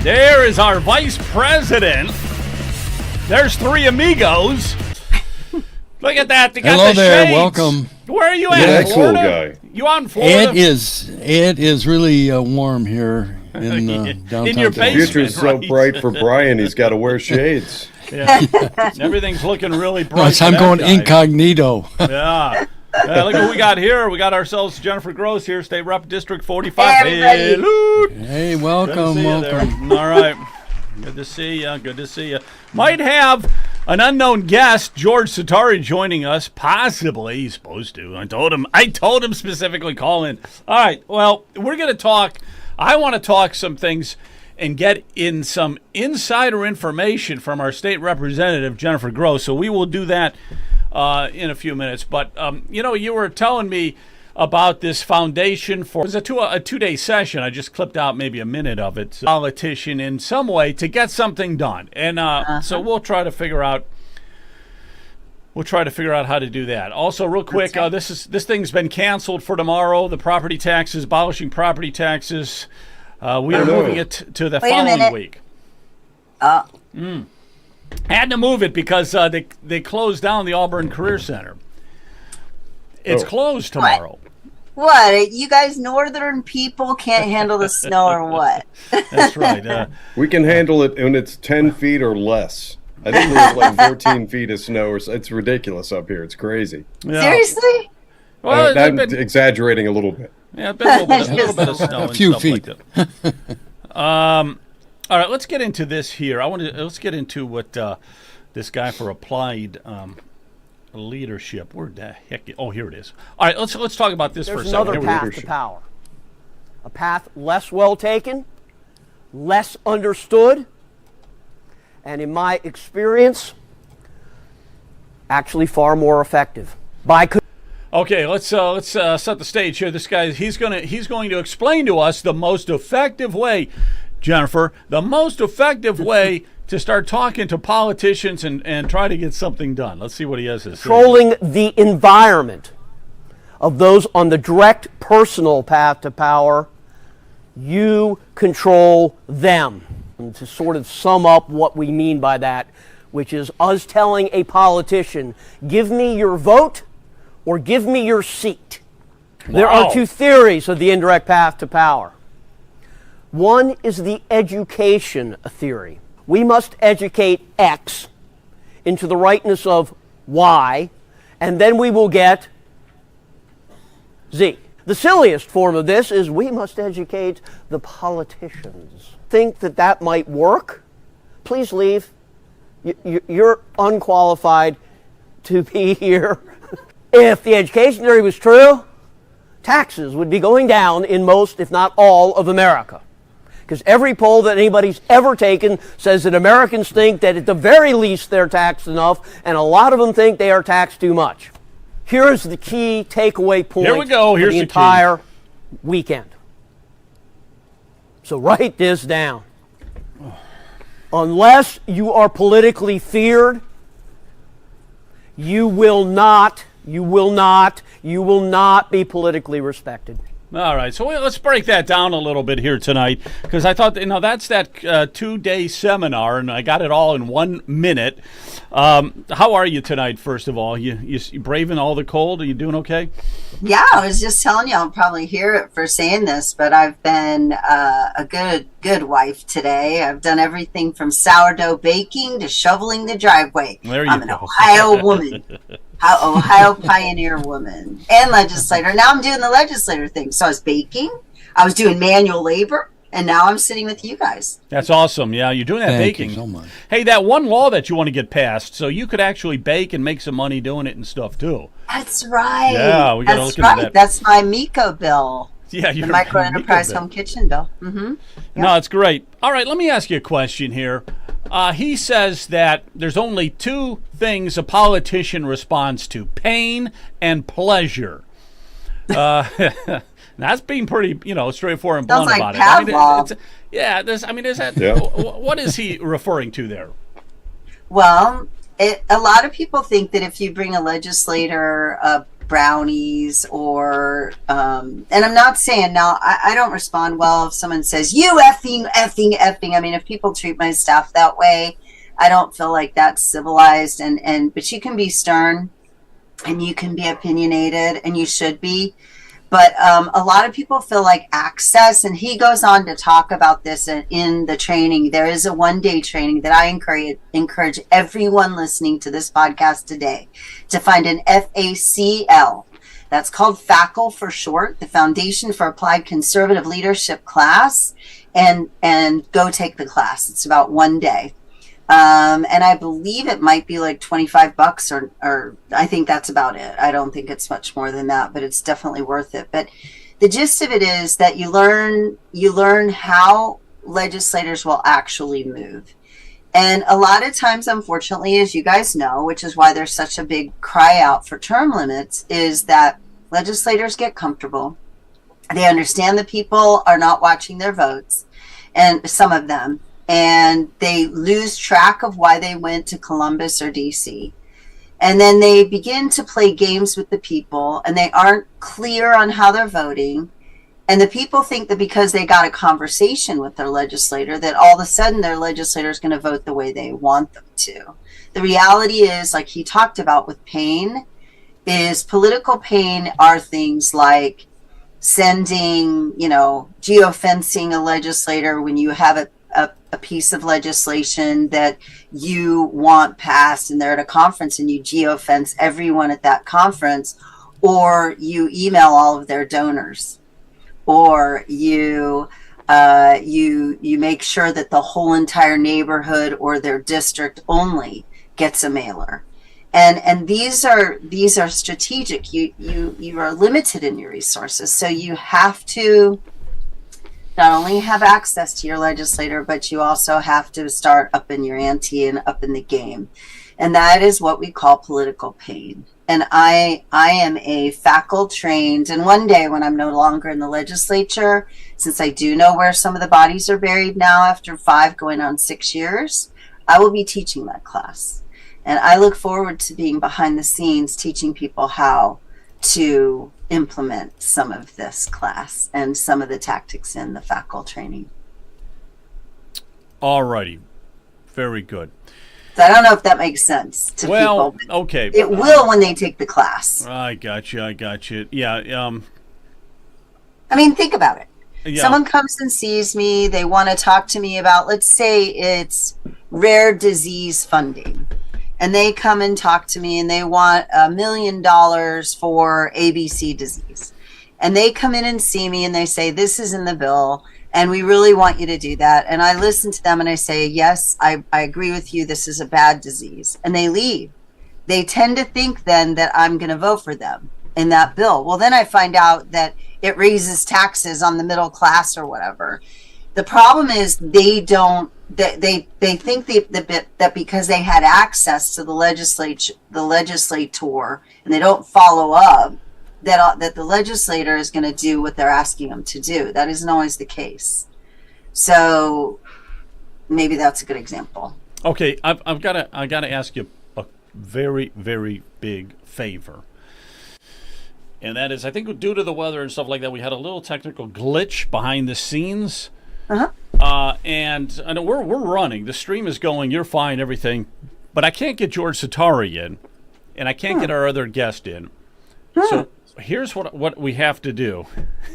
There is our vice president. There's three amigos. Look at that. They got Hello the there. shades. Welcome. Where are you at? Yeah, cool Florida? guy. You out in Florida? It is really warm here in downtown. In your The basement. future's so Right. bright for Brian, he's got to wear shades. Yeah. Everything's looking really bright. No, it's time for going that guy. incognito. Yeah. Look what we got here. We got ourselves Jennifer Gross here, State Rep District 45. Hey, everybody. Hello. Hey, Good to welcome, see you welcome. there. All right. Good to see you. Good to see you. Might have an unknown guest, George Satari, joining us. Possibly. He's supposed to. I told him specifically call in. All right. Well, we're going to talk. I want to talk some things and get in some insider information from our state representative, Jennifer Gross. So we will do that in a few minutes. But, you were telling me about this foundation for, it was a two-day session. I just clipped out maybe a minute of it. Politician in some way to get something done. And so we'll try to figure out how to do that. Also, real quick, this thing's been canceled for tomorrow. The property taxes, abolishing property taxes. We are moving it to the following week. Had to move it because they closed down the Auburn Career Center. It's closed tomorrow. What? You guys northern people can't handle the snow or what? That's right. We can handle it when it's 10 feet or less. I think we have like 14 feet of snow. Or so. It's ridiculous up here. It's crazy. Yeah. Seriously? Well, I'm exaggerating a little bit. yeah, it's been a little bit of snow. A few and feet. stuff like that. All right, let's get into this here. Let's get into what this guy for applied leadership. Where the heck? Oh, here it is. All right, let's talk about this for a There's second. another Here we go. path to power. A path less well taken, less understood, and in my experience, actually far more effective. Okay, let's set the stage here. This guy, he's going to explain to us the most effective way, Jennifer, the most effective way to start talking to politicians and try to get something done. Let's see what he has to say. Controlling the environment of those on the direct personal path to power, you control them. And to sort of sum up what we mean by that, which is us telling a politician, give me your vote or give me your seat. Wow. There are two theories of the indirect path to power. One is the education theory. We must educate X into the rightness of Y, and then we will get Z. The silliest form of this is we must educate the politicians. Think that might work? Please leave. You're unqualified to be here. If the education theory was true, taxes would be going down in most, if not all, of America. Because every poll that anybody's ever taken says that Americans think that at the very least they're taxed enough, and a lot of them think they are taxed too much. Here's the key takeaway point Here we go. Here's for the the entire weekend. So write this down. Unless you are politically feared, you will not be politically respected. All right, so let's break that down a little bit here tonight, because I thought, that's that 2-day seminar, and I got it all in 1 minute. How are you tonight, first of all? You braving all the cold? Are you doing okay? Yeah, I was just telling you, I'll probably hear it for saying this, but I've been a good wife today. I've done everything from sourdough baking to shoveling the driveway. There you I'm an go. Ohio woman. Ohio pioneer woman and legislator. Now I'm doing the legislator thing. So I was baking, I was doing manual labor, and now I'm sitting with you guys. That's awesome. Yeah, you're doing that Thank baking. you so much. Hey, that one law that you want to get passed, so you could actually bake and make some money doing it and stuff too. That's right. Yeah, we gotta That's look into right. that. That's my MICO bill. Yeah, The Micro Enterprise Home Kitchen bill. Mm-hmm. No, it's great. All right, let me ask you a question here. He says that there's only two things a politician responds to: pain and pleasure. That's being pretty, straightforward and blunt Sounds about like it. Pavlov. Is that? Yeah. What is he referring to there? Well, a lot of people think that if you bring a legislator up brownies or and I'm not saying now I don't respond well if someone says you effing. I mean, if people treat my staff that way, I don't feel like that's civilized, and but you can be stern and you can be opinionated, and you should be. But a lot of people feel like access, and he goes on to talk about this in the training. There is a 1-day training that I encourage everyone listening to this podcast today to find an FACL. That's called FACL for short, the Foundation for Applied Conservative Leadership class, and go take the class. It's about 1 day. And I believe it might be like $25 or I think that's about it. I don't think it's much more than that, but it's definitely worth it. But the gist of it is that you learn how legislators will actually move. And a lot of times, unfortunately, as you guys know, which is why there's such a big cry out for term limits, is that legislators get comfortable. They understand that people are not watching their votes, and some of them, and they lose track of why they went to Columbus or DC. And then they begin to play games with the people, and they aren't clear on how they're voting. And the people think that because they got a conversation with their legislator, that all of a sudden their legislator is going to vote the way they want them to. The reality is, like he talked about with pain, is political pain are things like sending, geofencing a legislator when you have a piece of legislation that you want passed and they're at a conference and you geofence everyone at that conference, or you email all of their donors, or you make sure that the whole entire neighborhood or their district only gets a mailer. And these are strategic. You are limited in your resources, so you have to not only have access to your legislator, but you also have to start up in your ante and up in the game. And that is what we call political pain. And I am a FACL trained, and one day when I'm no longer in the legislature, since I do know where some of the bodies are buried now after 5 going on 6 years, I will be teaching that class. And I look forward to being behind the scenes teaching people how to implement some of this class and some of the tactics in the FACL training. All righty. Very good. So I don't know if that makes sense to people. Well, okay. It will when they take the class. I got you. Yeah. I mean, think about it. Yeah. Someone comes and sees me. They want to talk to me about, let's say it's rare disease funding. And they come and talk to me and they want $1 million for ABC disease. And they come in and see me and they say, this is in the bill and we really want you to do that. And I listen to them and I say, yes, I agree with you. This is a bad disease. And they leave. They tend to think then that I'm going to vote for them in that bill. Well, then I find out that it raises taxes on the middle class or whatever. The problem is they don't. They think that because they had access to the legislator, and they don't follow up, that the legislator is going to do what they're asking them to do. That isn't always the case. So maybe that's a good example. Okay, I gotta ask you a very, very big favor. And that is, I think due to the weather and stuff like that, we had a little technical glitch behind the scenes. Uh-huh. And I know we're running. The stream is going. You're fine, everything. But I can't get George Satari in, and I can't get our other guest in. So here's what we have to do.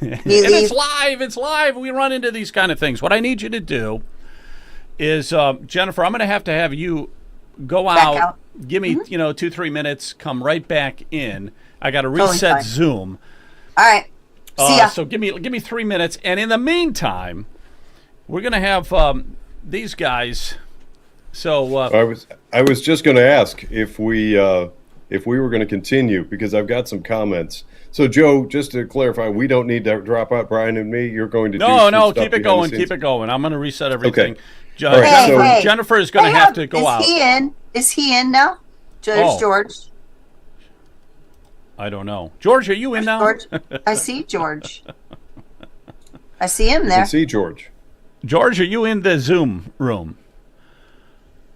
And it's live. It's live. We run into these kind of things. What I need you to do is, Jennifer, I'm going to have you go out. Give me, 2-3 minutes. Come right back in. I got to reset Zoom. All right. See ya. So give me 3 minutes, and in the meantime, we're gonna have these guys. So I was just going to ask if we were going to continue because I've got some comments. So Joe, just to clarify, we don't need to drop out Brian and me. You're going to no, keep it going, keep it going. I'm going to reset everything. Okay. Hey. Jennifer is going to have to go out. Is he in now? George. I don't know. George, are you in now? George, I see George. I see him You there. can see George. George, are you in the Zoom room?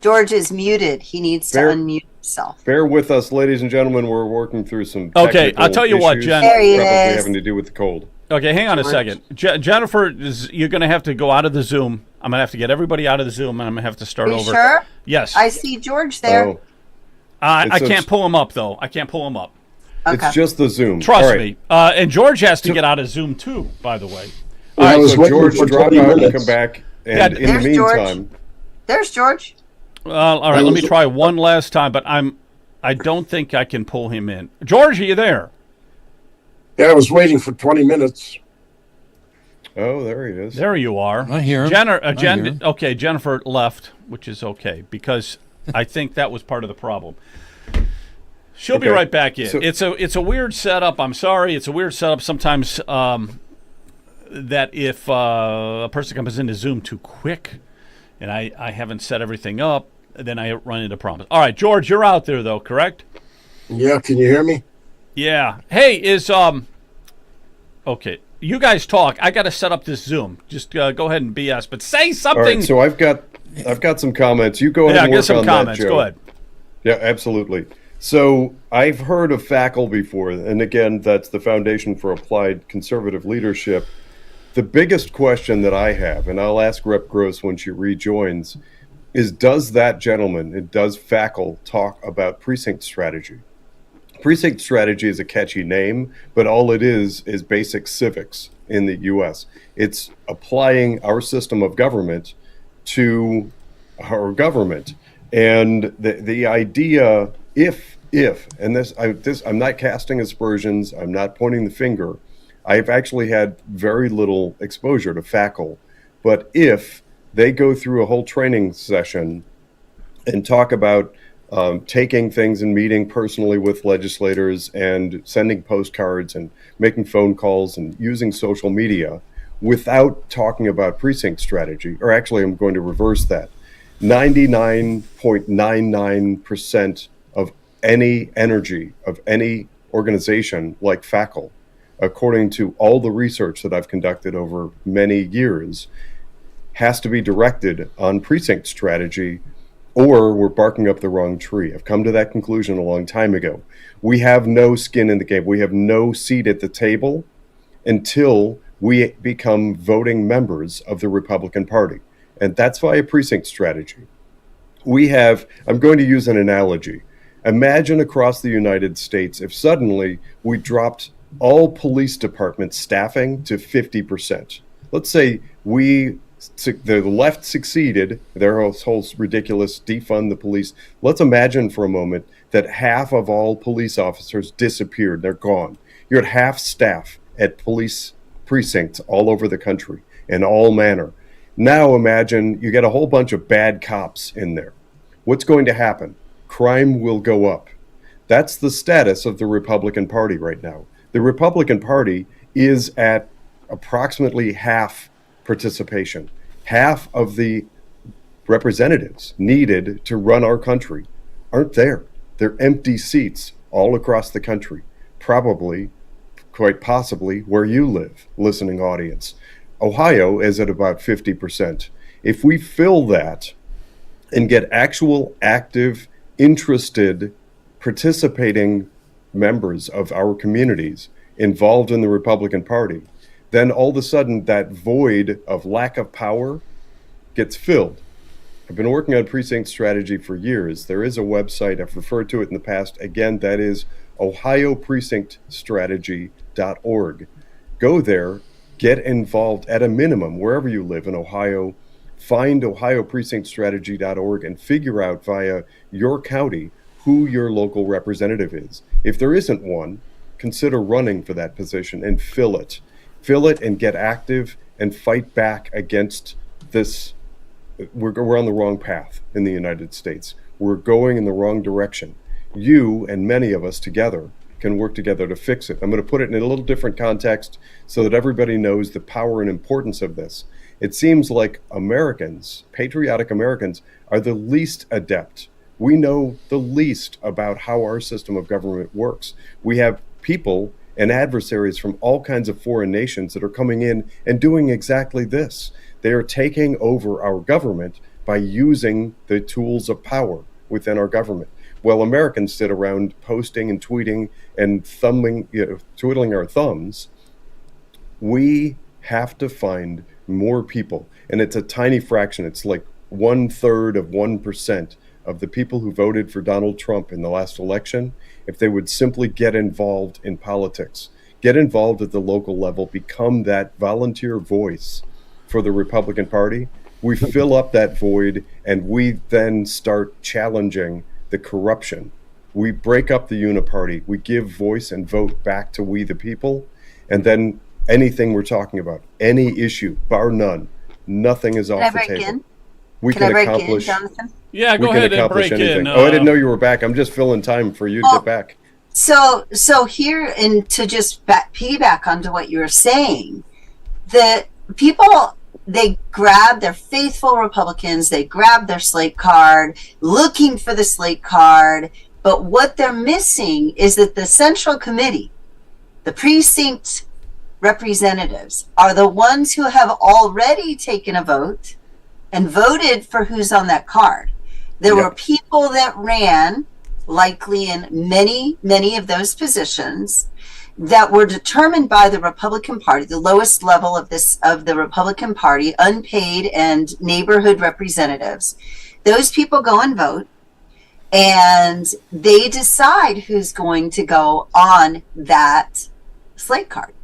George is muted. He needs to Bear- unmute himself. Bear with us, ladies and gentlemen. We're working through some Okay, technical I'll tell you what, issues, Jen. There he probably is. having to do with the cold. Okay, hang on a second. Jennifer, you're going to have to go out of the Zoom. I'm going to have to get everybody out of the Zoom, and I'm going to have to start Are you over. sure? Yes. I see George there. Oh, I it's a- can't pull him up, though. I can't pull him up. Okay. it's just the Zoom. Trust All right. me. And George has to get out of Zoom, too, by the way. All right, was so waiting George, for drop 20 out and minutes. come back. And Yeah, in the there's George. meantime, There's George. All right, let me try one last time, but I don't think I can pull him in. George, are you there? Yeah, I was waiting for 20 minutes. oh, there he is. There you are. I hear him. I hear him. Okay, Jennifer left, which is okay, because I think that was part of the problem. She'll be Okay, right back in. so- It's a weird setup. I'm sorry. It's a weird setup sometimes that if a person comes into Zoom too quick and I haven't set everything up, then I run into problems. All right, George, you're out there, though, correct? Yeah, can you hear me? Yeah. Hey, okay. You guys talk. I got to set up this Zoom. Just go ahead and BS, but say All something. right, so I've got some comments. You go ahead yeah, and get work some on comments. that, Joe. Go ahead. Yeah, absolutely. So I've heard of FACL before, and again, that's the Foundation for Applied Conservative Leadership. The biggest question that I have, and I'll ask Rep. Gross when she rejoins, is does that gentleman, and does FACL talk about precinct strategy? Precinct strategy is a catchy name, but all it is basic civics in the U.S. It's applying our system of government to our government. And the idea, if and I'm not casting aspersions, I'm not pointing the finger. I've actually had very little exposure to FACL, but if they go through a whole training session and talk about taking things and meeting personally with legislators and sending postcards and making phone calls and using social media without talking about precinct strategy, or actually I'm going to reverse that. 99.99% of any energy of any organization like FACL, according to all the research that I've conducted over many years, has to be directed on precinct strategy, or we're barking up the wrong tree. I've come to that conclusion a long time ago. We have no skin in the game. We have no seat at the table until we become voting members of the Republican Party. And that's via precinct strategy. I'm going to use an analogy. Imagine across the United States if suddenly we dropped all police department staffing to 50%. Let's say the left succeeded, their whole ridiculous defund the police. Let's imagine for a moment that half of all police officers disappeared. They're gone. You're at half staff at police precincts all over the country in all manner. Now imagine you get a whole bunch of bad cops in there. What's going to happen? Crime will go up. That's the status of the Republican Party right now. The Republican Party is at approximately half participation. Half of the representatives needed to run our country aren't there. They're empty seats all across the country, probably, quite possibly, where you live, listening audience. Ohio is at about 50%. If we fill that and get actual, active, interested, participating members of our communities involved in the Republican Party, then all of a sudden that void of lack of power gets filled. I've been working on precinct strategy for years. There is a website, I've referred to it in the past. Again, that is ohioprecinctstrategy.org. Go there, get involved at a minimum, wherever you live in Ohio. Find ohioprecinctstrategy.org and figure out via your county who your local representative is. If there isn't one, consider running for that position and fill it. Fill it and get active and fight back against this. We're on the wrong path in the United States. We're going in the wrong direction. You and many of us together can work together to fix it. I'm going to put it in a little different context so that everybody knows the power and importance of this. It seems like Americans, patriotic Americans, are the least adept. We know the least about how our system of government works. We have people and adversaries from all kinds of foreign nations that are coming in and doing exactly this. They are taking over our government by using the tools of power within our government. Well, Americans sit around posting and tweeting and twiddling our thumbs. We have to find more people, and it's a tiny fraction. It's like 1/3 of 1% of the people who voted for Donald Trump in the last election. If they would simply get involved in politics, get involved at the local level, become that volunteer voice for the Republican Party, we fill up that void, and we then start challenging the corruption. We break up the uniparty. We give voice and vote back to we the people, and then anything we're talking about, any issue, bar none, nothing is off the table. We Can I break in, accomplish. Jonathan? Yeah, We go can ahead and accomplish break anything. in. Oh, I didn't know you were back. I'm just filling time for you to get back. So here, and to just piggyback onto what you were saying, the people, they're faithful Republicans, they grab their slate card, looking for the slate card, but what they're missing is that the Central Committee, the precinct representatives, are the ones who have already taken a vote and voted for who's on that card. There were people that ran, likely in many of those positions, that were determined by the Republican Party, the lowest level of the Republican Party, unpaid and neighborhood representatives. Those people go and vote, and they decide who's going to go on that slate card.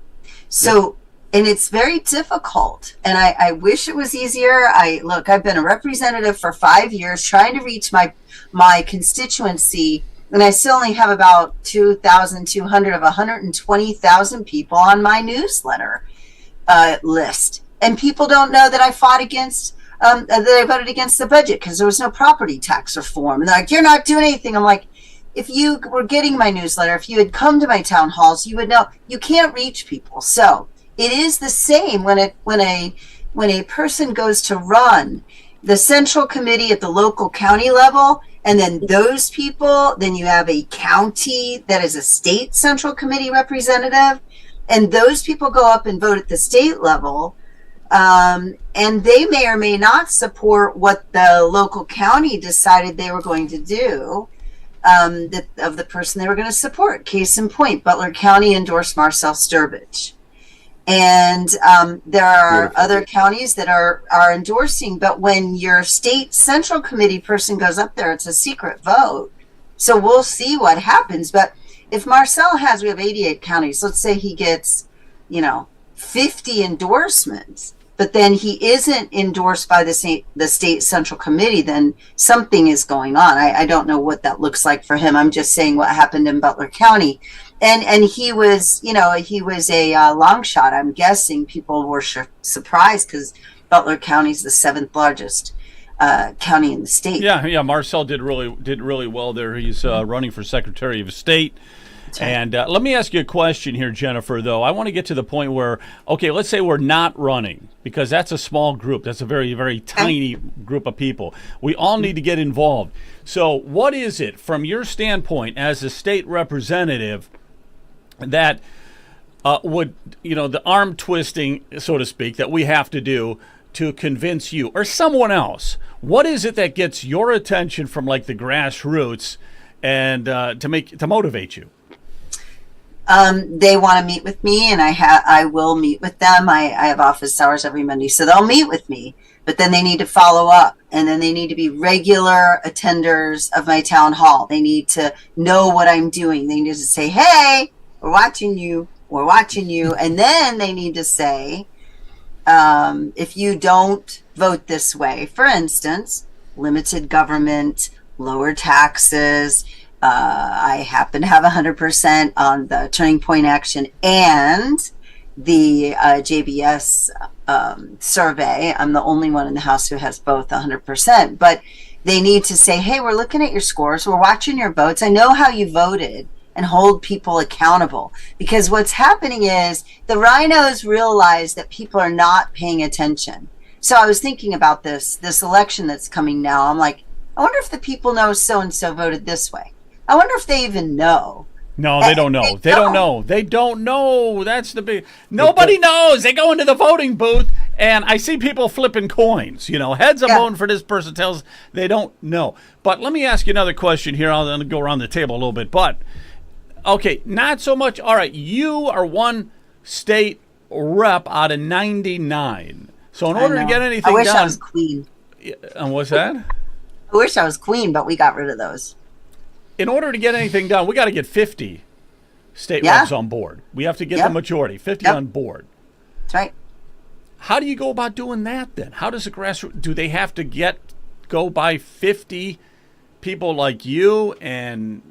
So, and it's very difficult, and I wish it was easier. I've been a representative for 5 years trying to reach my constituency, and I still only have about 2,200 of 120,000 people on my newsletter list. And people don't know that I fought against, that I voted against the budget because there was no property tax reform. And they're like, you're not doing anything. I'm like, if you were getting my newsletter, if you had come to my town halls, you would know you can't reach people. So it is the same when a person goes to run the Central Committee at the local county level, and then those people, then you have a county that is a state Central Committee representative, and those people go up and vote at the state level, and they may or may not support what the local county decided they were going to do, of the person they were going to support. Case in point, Butler County endorsed Marcel Sturbridge. And there are other counties that are endorsing, but when your state Central Committee person goes up there, it's a secret vote. So we'll see what happens. But if Marcel we have 88 counties, let's say he gets, 50 endorsements, but then he isn't endorsed by the state Central Committee, then something is going on. I don't know what that looks like for him. I'm just saying what happened in Butler County. And he was, he was a long shot. I'm guessing people were surprised because Butler County is the 7th largest county in the state. Yeah. Marcel did really well there. He's running for Secretary of State. And let me ask you a question here, Jennifer, though. I want to get to the point where, okay, let's say we're not running, because that's a small group. That's a very, very tiny group of people. We all need to get involved. So what is it, from your standpoint as a state representative, that would, the arm twisting, so to speak, that we have to do to convince you or someone else? What is it that gets your attention from like the grassroots and to motivate you? They want to meet with me, and I will meet with them. I have office hours every Monday, so they'll meet with me, but then they need to follow up, and then they need to be regular attenders of my town hall. They need to know what I'm doing. They need to say, hey, we're watching you. And then they need to say, if you don't vote this way, for instance, limited government, lower taxes, I happen to have 100% on the Turning Point Action and the JBS survey. I'm the only one in the House who has both 100%. But they need to say, hey, we're looking at your scores. We're watching your votes. I know how you voted, and hold people accountable. Because what's happening is the rhinos realize that people are not paying attention. So I was thinking about this election that's coming now. I'm like, I wonder if the people know so-and-so voted this way. I wonder if they even know No, they don't know. They don't know. They don't know. That's the big. Nobody knows. They go into the voting booth, and I see people flipping coins. Heads I'm voting for this person. Tells they don't know. But let me ask you another question here. I'll then go around the table a little bit. But okay, not so much. All right, you are one state rep out of 99. So in order to get anything I wish done, I was queen. And what's that? I wish I was queen, but we got rid of those. In order to get anything done, we got to get 50 state reps on board. We have to get the majority, 50 on board. That's right. How do you go about doing that then? How does the grassroots, do they have to go by 50 people like you and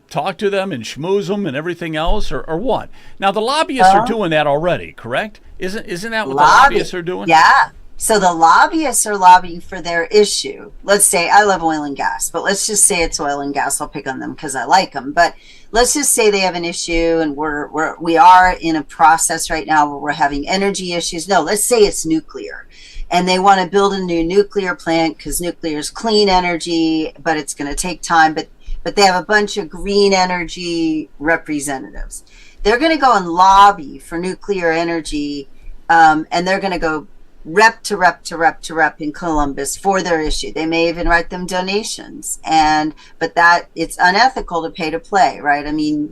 talk to them and schmooze them and everything else, or what? Now the lobbyists are doing that already, correct? Isn't that what the lobbyists are doing? Yeah. So the lobbyists are lobbying for their issue. Let's say I love oil and gas, but let's just say it's oil and gas. I'll pick on them because I like them. But let's just say they have an issue, and we are in a process right now where we're having energy issues. No, let's say it's nuclear, and they want to build a new nuclear plant because nuclear is clean energy, but it's going to take time. But they have a bunch of green energy representatives. They're going to go and lobby for nuclear energy, and they're going to go rep to rep in Columbus for their issue. They may even write them donations, but that it's unethical to pay to play, right? I mean,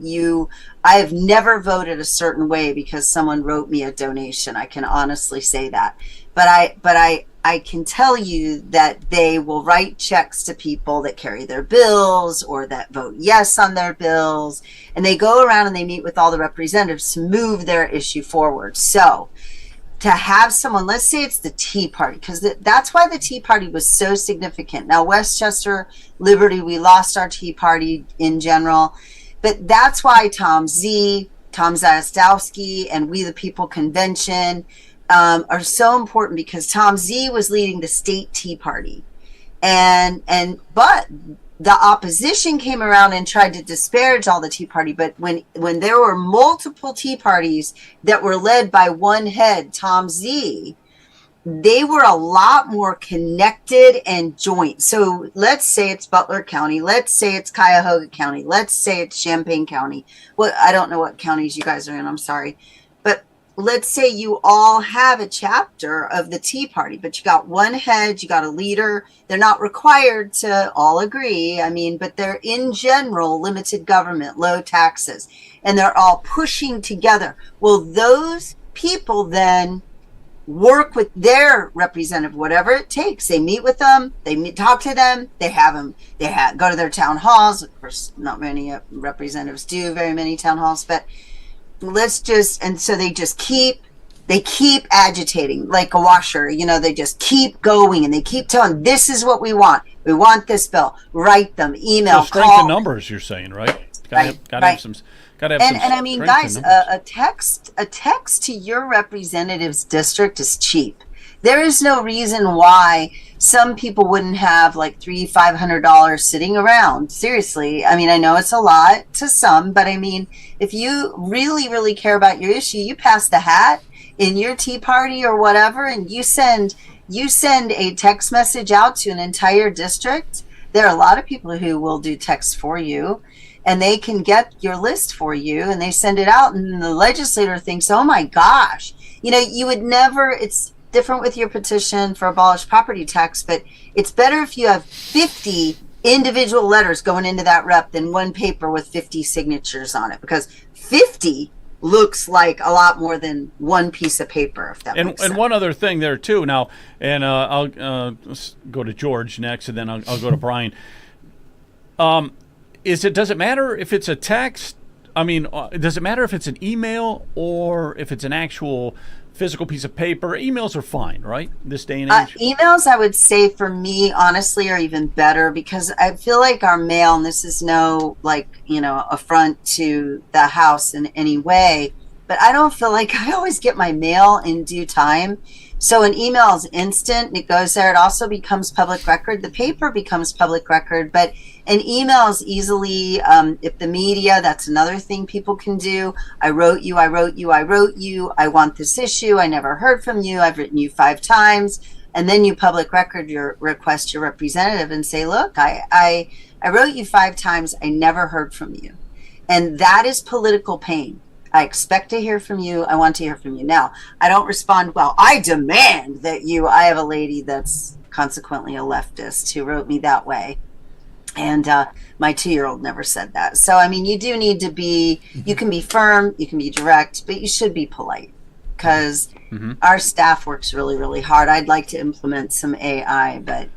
I have never voted a certain way because someone wrote me a donation. I can honestly say that, but I can tell you that they will write checks to people that carry their bills or that vote yes on their bills, and they go around and they meet with all the representatives to move their issue forward. So to have someone, let's say it's the Tea Party, because that's why the Tea Party was so significant. Now, Westchester, Liberty, we lost our Tea Party in general, but that's why Tom Zastowski, and We the People Convention are so important, because Tom Z was leading the state Tea Party. But the opposition came around and tried to disparage all the Tea Party. But when there were multiple Tea Parties that were led by one head, Tom Z, they were a lot more connected and joint. So let's say it's Butler County. Let's say it's Cuyahoga County. Let's say it's Champaign County. Well, I don't know what counties you guys are in. I'm sorry. But let's say you all have a chapter of the Tea Party, but you got one head, you got a leader. They're not required to all agree. I mean, but they're in general limited government, low taxes, and they're all pushing together. Well, those people then work with their representative, whatever it takes. They meet with them, talk to them, go to their town halls. Of course, not many representatives do very many town halls, but so they keep agitating like a washer, they just keep going, and they keep telling, this is what we want this bill, write them, email, so strength call. in numbers, you're saying, right? Right. Gotta have some I mean, guys, a text to your representative's district is cheap. There is no reason why some people wouldn't have like $300-500 sitting around. Seriously. I mean, I know it's a lot to some, but I mean, if you really, really care about your issue, you pass the hat in your Tea Party or whatever, and you send a text message out to an entire district. There are a lot of people who will do text for you, and they can get your list for you, and they send it out, and the legislator thinks, oh my gosh, you would never, it's different with your petition for abolish property tax, but it's better if you have 50 individual letters going into that rep than one paper with 50 signatures on it, because 50 looks like a lot more than one piece of paper, if that makes sense. And one other thing there too now, and I'll go to George next, and then I'll go to Brian. Does it matter if it's a text? I mean, does it matter if it's an email or if it's an actual physical piece of paper? Emails are fine, right? This day and age. Emails, I would say, for me, honestly, are even better, because I feel like our mail, and this is no affront to the House in any way, but I don't feel like I always get my mail in due time. So an email is instant. It goes there. It also becomes public record. The paper becomes public record, but an email is easily, if the media, that's another thing people can do. I wrote you. I want this issue. I never heard from you. I've written you 5 times. And then you public record request your representative and say, look, I wrote you 5 times. I never heard from you. And that is political pain. I expect to hear from you. I want to hear from you. Now, I don't respond well. I demand that I have a lady that's consequently a leftist who wrote me that way. And my 2-year-old never said that. So, I mean, you do need to you can be firm, you can be direct, but you should be polite, because our staff works really, really hard. I'd like to implement some AI, but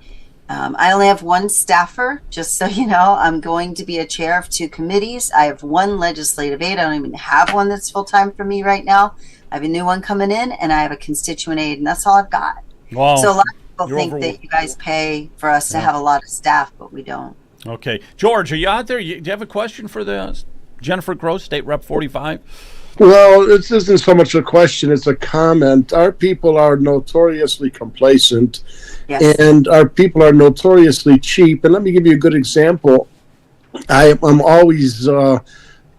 I only have one staffer, just so you know. I'm going to be a chair of 2 committees. I have 1 legislative aide. I don't even have one that's full-time for me right now. I have a new one coming in, and I have a constituent aide, and that's all I've got. Wow. So a lot of people think that you guys pay for us to have a lot of staff, but we don't. Okay. George, are you out there? Do you have a question for the Jennifer Gross, State Rep 45? Well, this isn't so much a question, it's a comment. Our people are notoriously complacent, Yes. and our people are notoriously cheap. And let me give you a good example. I'm always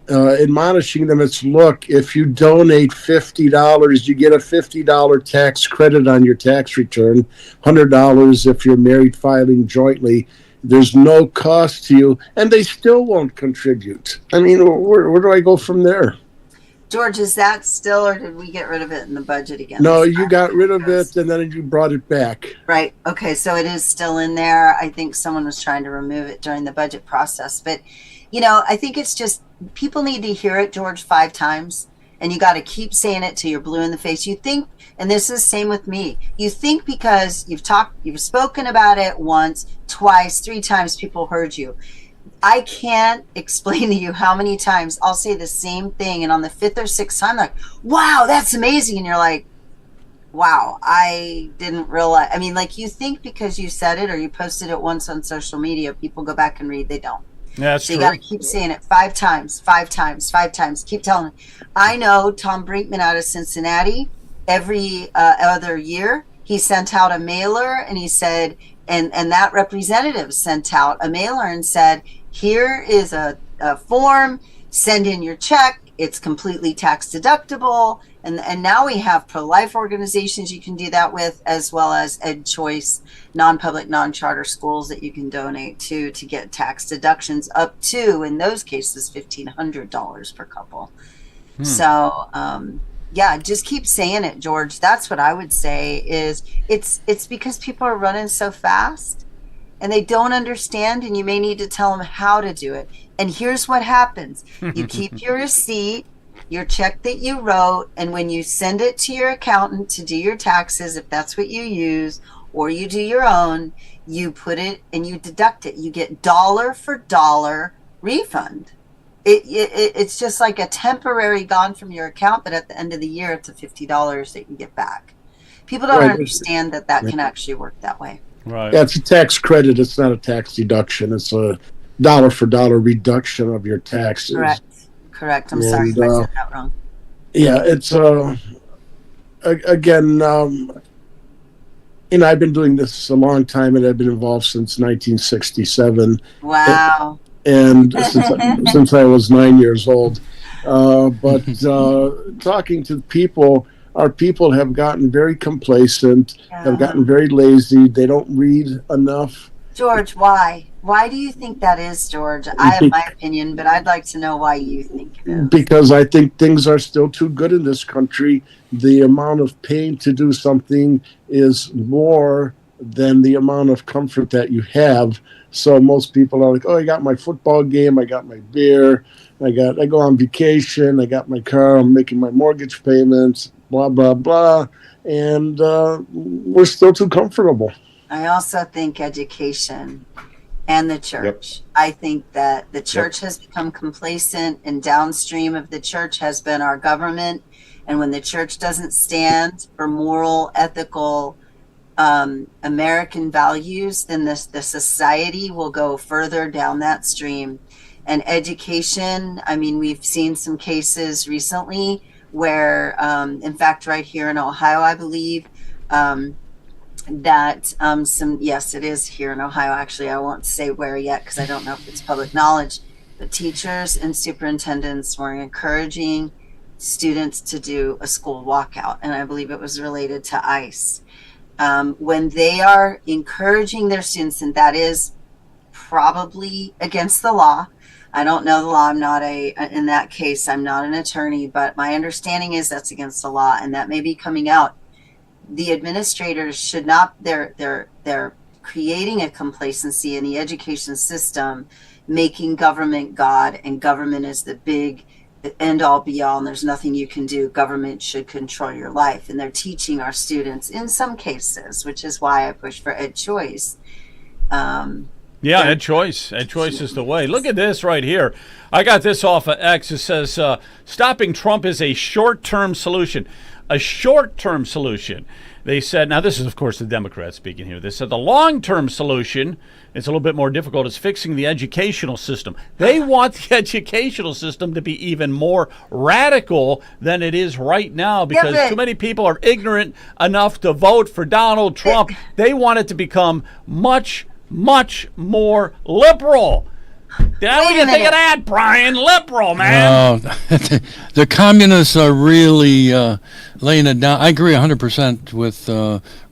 admonishing them. It's, look, if you donate $50, you get a $50 tax credit on your tax return, $100 if you're married filing jointly. There's no cost to you, and they still won't contribute. I mean, where do I go from there? George, is that still, or did we get rid of it in the budget again? No, you got rid of it, and then you brought it back. Right. Okay. So it is still in there. I think someone was trying to remove it during the budget process. But, I think it's just people need to hear it, George, 5 times. And you got to keep saying it till you're blue in the face. You think, and this is the same with me, you think because you've spoken about it once, twice, 3 times, people heard you. I can't explain to you how many times I'll say the same thing, and on the 5th or 6th time, like, wow, that's amazing. And you're like, wow, I didn't realize. I mean, like, you think because you said it or you posted it once on social media, people go back and read. They don't. Yeah, that's So you true. got to keep saying it 5 times, 5 times, 5 times. Keep telling it. I know Tom Brinkman out of Cincinnati, every other year, he sent out a mailer, and he said, and that representative sent out a mailer and said, here is a form, send in your check. It's completely tax deductible. And now we have pro-life organizations you can do that with, as well as Ed Choice, non-public, non-charter schools that you can donate to get tax deductions up to, in those cases, $1,500 per couple. So, yeah, just keep saying it, George. That's what I would say is it's because people are running so fast and they don't understand, and you may need to tell them how to do it. And here's what happens. You keep your receipt, your check that you wrote, and when you send it to your accountant to do your taxes, if that's what you use, or you do your own, you put it and you deduct it. You get dollar for dollar refund. It's just like a temporary gone from your account, but at the end of the year, it's a $50 that you get back. People don't Right. understand that can actually work that way. Right. Yeah, it's a tax credit. It's not a tax deduction. It's a dollar for dollar reduction of your taxes. Correct. I'm sorry if I said that wrong. Yeah, it's again, I've been doing this a long time, and I've been involved since 1967, Wow. and since I was 9 years old. But talking to people, our people have gotten very complacent, have gotten very lazy. They don't read enough. George, why? Why do you think that is, George? I have my opinion, but I'd like to know why you think it is. Because I think things are still too good in this country. The amount of pain to do something is more than the amount of comfort that you have. So most people are like, oh, I got my football game, I got my beer, I go on vacation, I got my car, I'm making my mortgage payments, blah, blah, blah. And we're still too comfortable. I also think education and the church. Yep. I think that the church has become complacent, and downstream of the church has been our government. And when the church doesn't stand for moral, ethical, American values, then the society will go further down that stream. And education, I mean, we've seen some cases recently where, in fact, right here in Ohio, I believe, that yes, it is here in Ohio. Actually, I won't say where yet because I don't know if it's public knowledge, but teachers and superintendents were encouraging students to do a school walkout. And I believe it was related to ICE. When they are encouraging their students, and that is probably against the law, I don't know the law. I'm not in that case, I'm not an attorney, but my understanding is that's against the law, and that may be coming out. The administrators should not, they're creating a complacency in the education system, making government God, and government is the big end all be all, and there's nothing you can do. Government should control your life. And they're teaching our students in some cases, which is why I push for ed choice. Yeah, ed choice. Ed choice is the way. Look at this right here. I got this off of X. It says, stopping Trump is a short-term solution. A short-term solution. They said, now this is, of course, the Democrats speaking here. They said the long-term solution, it's a little bit more difficult, is fixing the educational system. They want the educational system to be even more radical than it is right now because too many people are ignorant enough to vote for Donald Trump. They want it to become much more liberal. What do you think of that, Brian? Liberal, man. The communists are really laying it down. I agree 100% with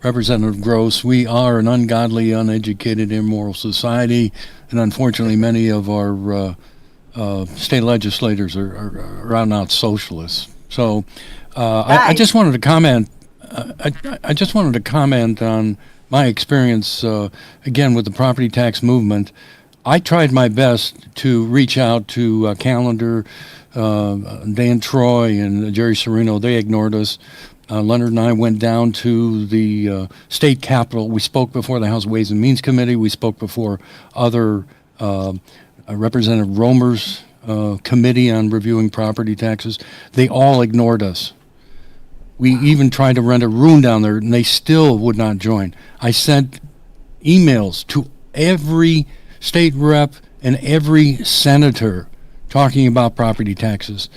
Representative Gross. We are an ungodly, uneducated, immoral society, and unfortunately many of our state legislators are out and out socialists. So I just wanted to comment. I just wanted to comment on my experience, again, with the property tax movement. I tried my best to reach out to Callender, Dan Troy, and Jerry Serino. They ignored us. Leonard and I went down to the state capitol. We spoke before the House Ways and Means Committee. We spoke before other Representative Romer's committee on reviewing property taxes. They all ignored us. We even tried to rent a room down there, and they still would not join. I sent emails to every state rep and every senator talking about property taxes.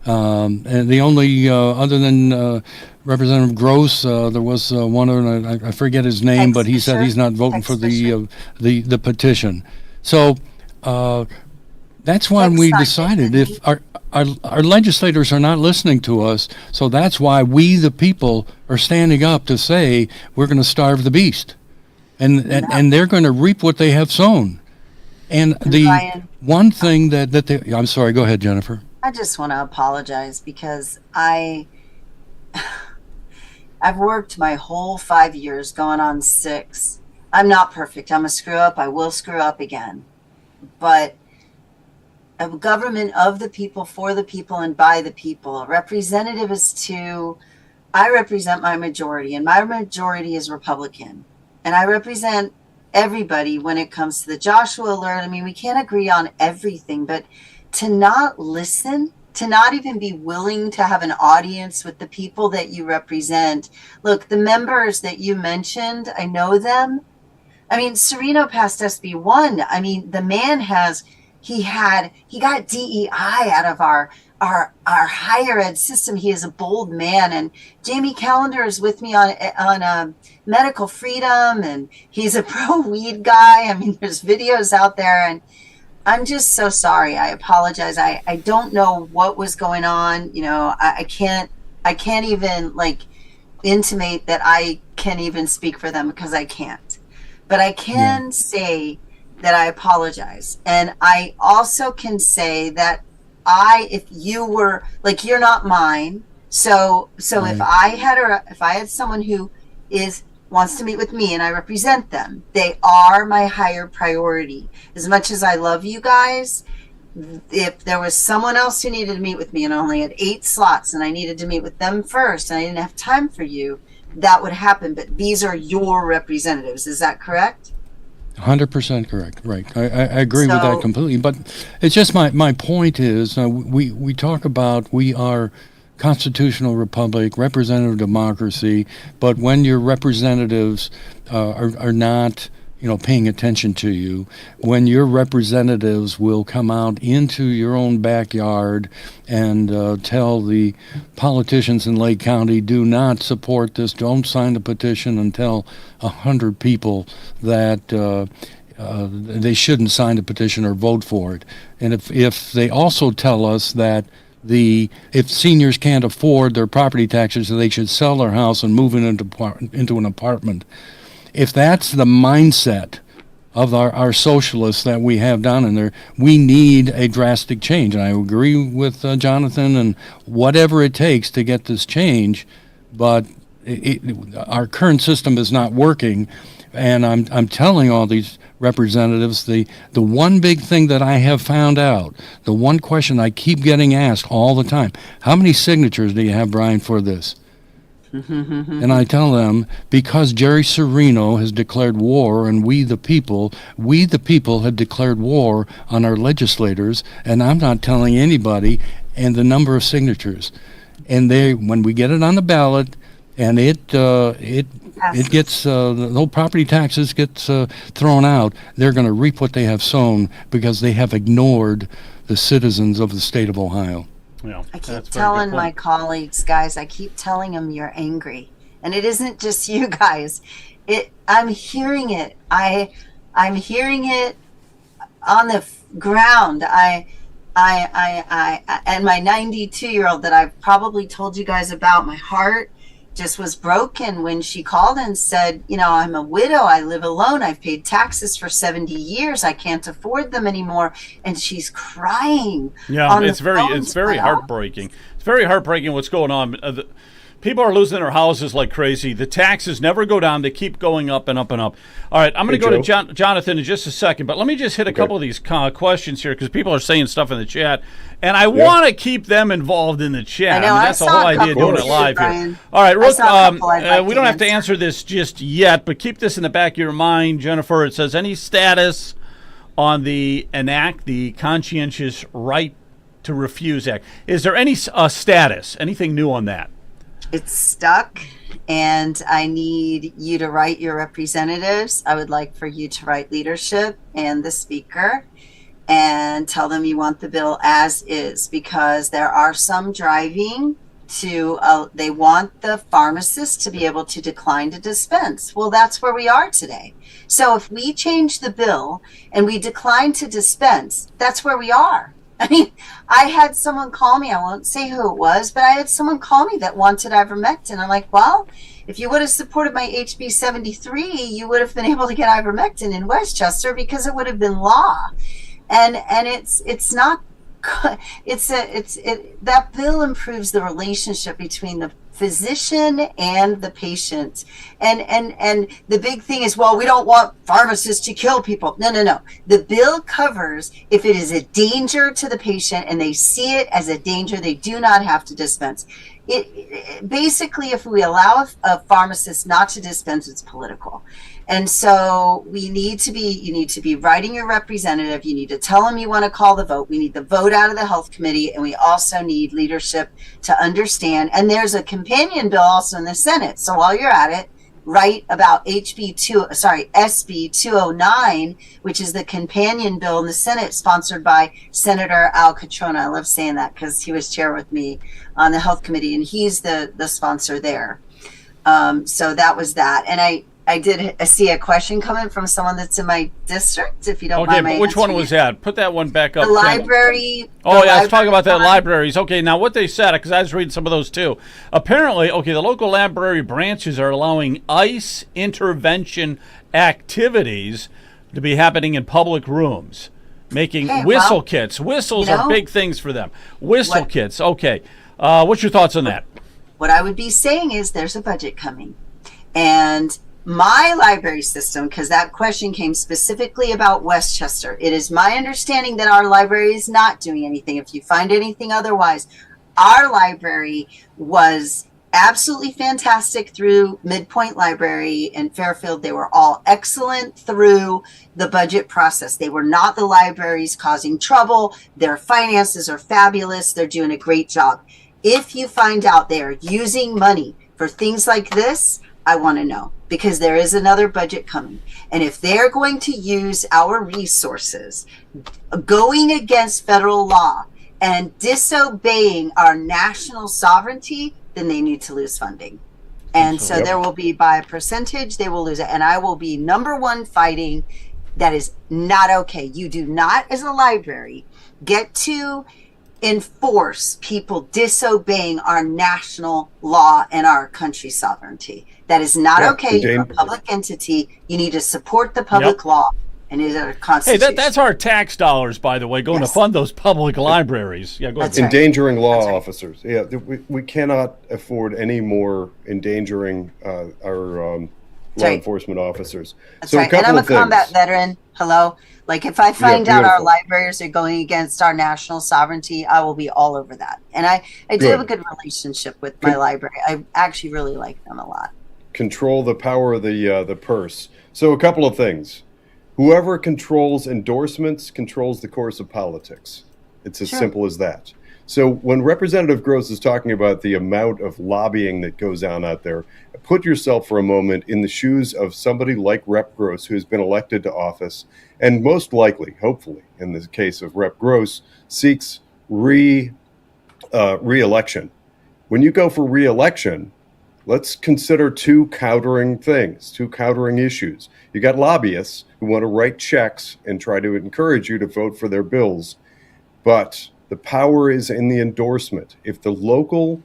And the only, other than Representative Gross, there was one, I forget his name, but he said he's not voting for the petition. So that's why we decided if our legislators are not listening to us, so that's why we, the people, are standing up to say we're going to starve the beast. And they're going to reap what they have sown. And the Brian, one thing that they, I'm sorry, go ahead, Jennifer. I just want to apologize because I've worked my whole 5 years, going on 6. I'm not perfect. I'm a screw up. I will screw up again. But a government of the people, for the people, and by the people. A representative is I represent my majority, and my majority is Republican. And I represent everybody when it comes to the Joshua Alert. I mean, we can't agree on everything, but to not listen, to not even be willing to have an audience with the people that you represent. Look, the members that you mentioned, I know them. I mean, Serino passed SB 1. I mean, the man he got DEI out of our higher ed system. He is a bold man. And Jamie Callender is with me on medical freedom, and he's a pro-weed guy. I mean, there's videos out there, and I'm just so sorry. I apologize. I don't know what was going on. You know, I can't even intimate that I can even speak for them because I can't. But I can say that I apologize. And I also can say that if you were you're not mine. So if I had someone who wants to meet with me and I represent them, they are my higher priority. As much as I love you guys, if there was someone else who needed to meet with me and I only had 8 slots and I needed to meet with them first and I didn't have time for you, that would happen. But these are your representatives. Is that correct? 100% correct. Right. I agree with that completely. But it's just my point is we talk about we are constitutional republic, representative democracy, but when your representatives are not paying attention to you, when your representatives will come out into your own backyard and tell the politicians in Lake County, do not support this, don't sign the petition, and tell 100 people that they shouldn't sign the petition or vote for it. And if they also tell us that if seniors can't afford their property taxes, they should sell their house and move into an apartment. If that's the mindset of our socialists that we have down in there. We need a drastic change. And I agree with Jonathan and whatever it takes to get this change, but our current system is not working. And I'm telling all these representatives, the one big thing that I have found out, the one question I keep getting asked all the time, how many signatures do you have, Brian, for this? And I tell them, because Jerry Serino has declared war, and we the people have declared war on our legislators, and I'm not telling anybody, and the number of signatures. And when we get it on the ballot, and it gets the whole property taxes gets thrown out, they're going to reap what they have sown because they have ignored the citizens of the state of Ohio. Yeah, I keep that's a very good telling my point. colleagues, guys, I keep telling them you're angry. And it isn't just you guys. I'm hearing it. I'm hearing it on the ground. I and my 92-year-old that I've probably told you guys about, my heart just was broken when she called and said, I'm a widow. I live alone. I've paid taxes for 70 years. I can't afford them anymore. And she's crying. Yeah, it's very heartbreaking. It's very heartbreaking what's going on. People are losing their houses like crazy. The taxes never go down. They keep going up and up and up. All right, I'm going to go to Jonathan in just a second, but let me just hit a couple of these questions here because people are saying stuff in the chat, and I want to keep them involved in the chat. I know, that's the whole idea of doing it live here. All right, Rook, we don't have to answer this just yet, but keep this in the back of your mind, Jennifer. It says, any status on the Conscientious Right to Refuse Act? Is there any status, anything new on that? It's stuck, and I need you to write your representatives. I would like for you to write leadership and the speaker and tell them you want the bill as is, because there are some driving to, they want the pharmacist to be able to decline to dispense. Well, that's where we are today. So if we change the bill and we decline to dispense, that's where we are. I mean, I had someone call me, I won't say who it was, but I had someone call me that wanted ivermectin. I'm like, well, if you would have supported my HB 73, you would have been able to get ivermectin in Westchester because it would have been law. And it's not, that bill improves the relationship between the physician and the patient. And the big thing is, well, we don't want pharmacists to kill people. No. The bill covers if it is a danger to the patient and they see it as a danger, they do not have to dispense. Basically, if we allow a pharmacist not to dispense, it's political. And so you need to be writing your representative. You need to tell them you want to call the vote. We need the vote out of the health committee, and we also need leadership to understand. And there's a companion bill also in the Senate. So while you're at it, write about SB 209, which is the companion bill in the Senate sponsored by Senator Al Catrona. I love saying that because he was chair with me on the health committee, and he's the sponsor there. So that was that. And I did see a question coming from someone that's in my district, if you don't mind. Okay, but which one was that? Put that one back up. The library. Oh, yeah, let's talk about that libraries. Okay, now what they said, because I was reading some of those too. Apparently, the local library branches are allowing ICE intervention activities to be happening in public rooms, making whistle kits. Whistles are big things for them. Kits. Okay. What's your thoughts on that? What I would be saying is there's a budget coming. And my library system, because that question came specifically about Westchester, it is my understanding that our library is not doing anything. If you find anything otherwise, our library was absolutely fantastic through Midpoint Library in Fairfield. They were all excellent through the budget process. They were not the libraries causing trouble. Their finances are fabulous. They're doing a great job. If you find out they are using money for things like this, I want to know, because there is another budget coming. And if they're going to use our resources going against federal law and disobeying our national sovereignty, then they need to lose funding. And so there will be, by a percentage, they will lose it. And I will be number one fighting. That is not okay. You do not, as a library, get to enforce people disobeying our national law and our country's sovereignty. That is not okay. You're a public entity. You need to support the public law. and is our Hey, Constitution. that's our tax dollars, by the way, going Yes. to fund those public libraries. Yeah, go ahead. That's right. Endangering law That's right. officers. Yeah, we cannot afford any more endangering our law right. enforcement officers. That's So right. a couple And I'm a of things. combat veteran. Hello. Like if I find out our beautiful. libraries are going against our national sovereignty, I will be all over that. And I do have a Good. good relationship with my library. I actually really like them a lot. Control the power of the purse. So a couple of things. Whoever controls endorsements controls the course of politics. It's as Sure. simple as that. So when Representative Gross is talking about the amount of lobbying that goes on out there, put yourself for a moment in the shoes of somebody like Rep. Gross, who has been elected to office, and most likely, hopefully, in the case of Rep. Gross, seeks re-election. When you go for re-election, let's consider two countering things, two countering issues. You got lobbyists who want to write checks and try to encourage you to vote for their bills, but the power is in the endorsement. If the local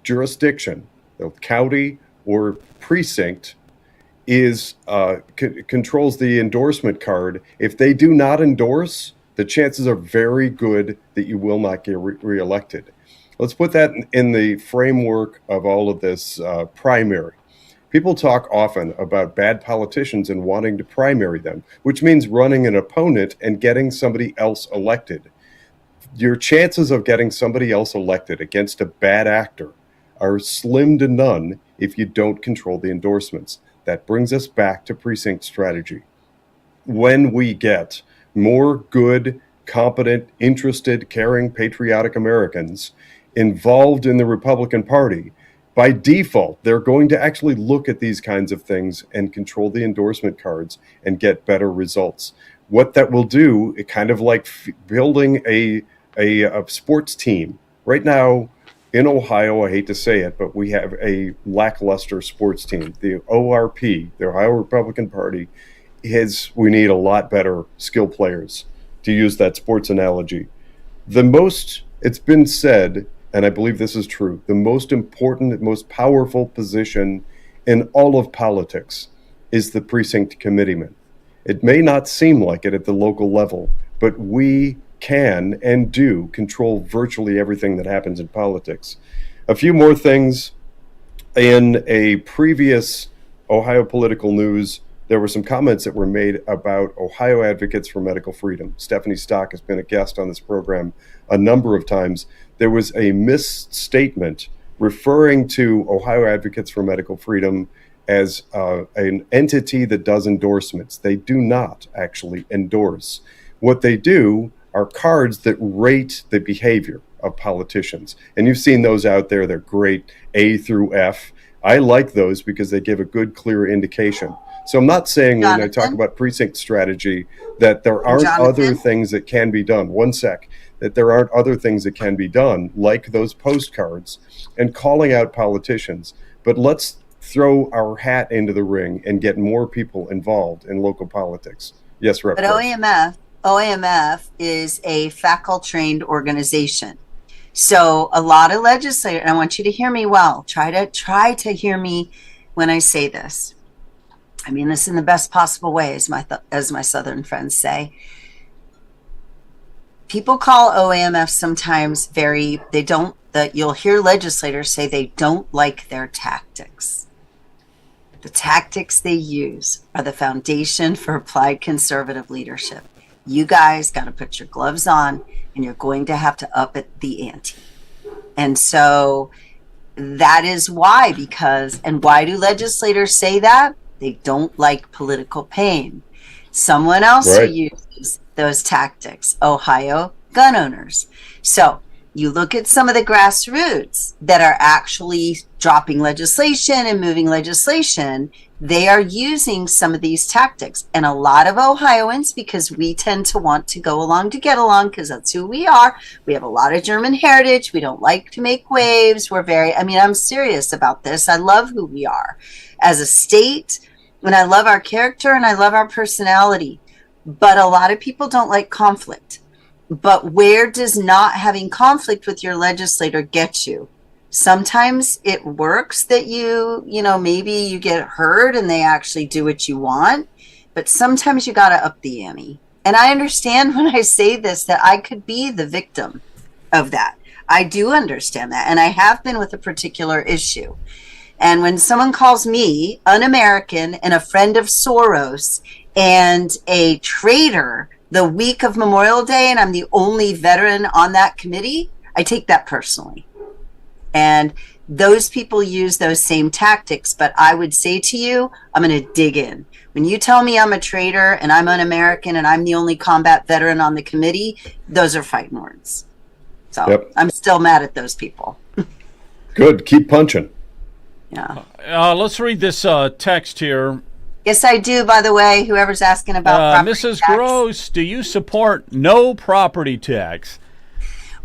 jurisdiction, the county or precinct, is controls the endorsement card, if they do not endorse, the chances are very good that you will not get reelected. Let's put that in the framework of all of this primary. People talk often about bad politicians and wanting to primary them, which means running an opponent and getting somebody else elected. Your chances of getting somebody else elected against a bad actor are slim to none if you don't control the endorsements. That brings us back to precinct strategy. When we get more good, competent, interested, caring, patriotic Americans involved in the Republican Party, by default, they're going to actually look at these kinds of things and control the endorsement cards and get better results. What that will do, it kind of like building a sports team. Right now in Ohio, I hate to say it, but we have a lackluster sports team. The ORP, the Ohio Republican Party, we need a lot better skill players, to use that sports analogy. It's been said, and I believe this is true, the most important, most powerful position in all of politics is the precinct committeeman. It may not seem like it at the local level, but we can and do control virtually everything that happens in politics. A few more things. In a previous Ohio political news, there were some comments that were made about Ohio Advocates for Medical Freedom. Stephanie Stock has been a guest on this program a number of times. There was a misstatement referring to Ohio Advocates for Medical Freedom as an entity that does endorsements. They do not actually endorse. What they do are cards that rate the behavior of politicians. And you've seen those out there. They're great, A through F. I like those because they give a good, clear indication. So I'm not saying when I talk about precinct strategy that there aren't other things that can be done. One sec. That there aren't other things that can be done, like those postcards and calling out politicians. But let's throw our hat into the ring and get more people involved in local politics. Yes, Rep. But OAMF is a faculty-trained organization. So a lot of legislators, and I want you to hear me well. Try to hear me when I say this. I mean this in the best possible way, as my Southern friends say. People call OAMF sometimes you'll hear legislators say they don't like their tactics. The tactics they use are the foundation for applied conservative leadership. You guys got to put your gloves on and you're going to have to up it the ante. And so that is why, and why do legislators say that? They don't like political pain. Someone else who uses those tactics, Ohio gun owners. So you look at some of the grassroots that are actually dropping legislation and moving legislation, they are using some of these tactics. And a lot of Ohioans, because we tend to want to go along to get along, because that's who we are. We have a lot of German heritage. We don't like to make waves. I'm serious about this. I love who we are as a state, and I love our character and I love our personality. But a lot of people don't like conflict. But where does not having conflict with your legislator get you? Sometimes it works that maybe you get heard and they actually do what you want. but sometimes you got to up the ante. And I understand when I say this that I could be the victim of that. I do understand that. And I have been with a particular issue. And when someone calls me un-American and a friend of Soros and a traitor the week of Memorial Day, and I'm the only veteran on that committee, I take that personally. And those people use those same tactics. But I would say to you, I'm going to dig in. When you tell me I'm a traitor and I'm un-American and I'm the only combat veteran on the committee, those are fighting words. So Yep. I'm still mad at those people. Good. Keep punching. Yeah. Let's read this text here. Yes, I do, by the way, whoever's asking about property Mrs. tax. Gross, do you support no property tax?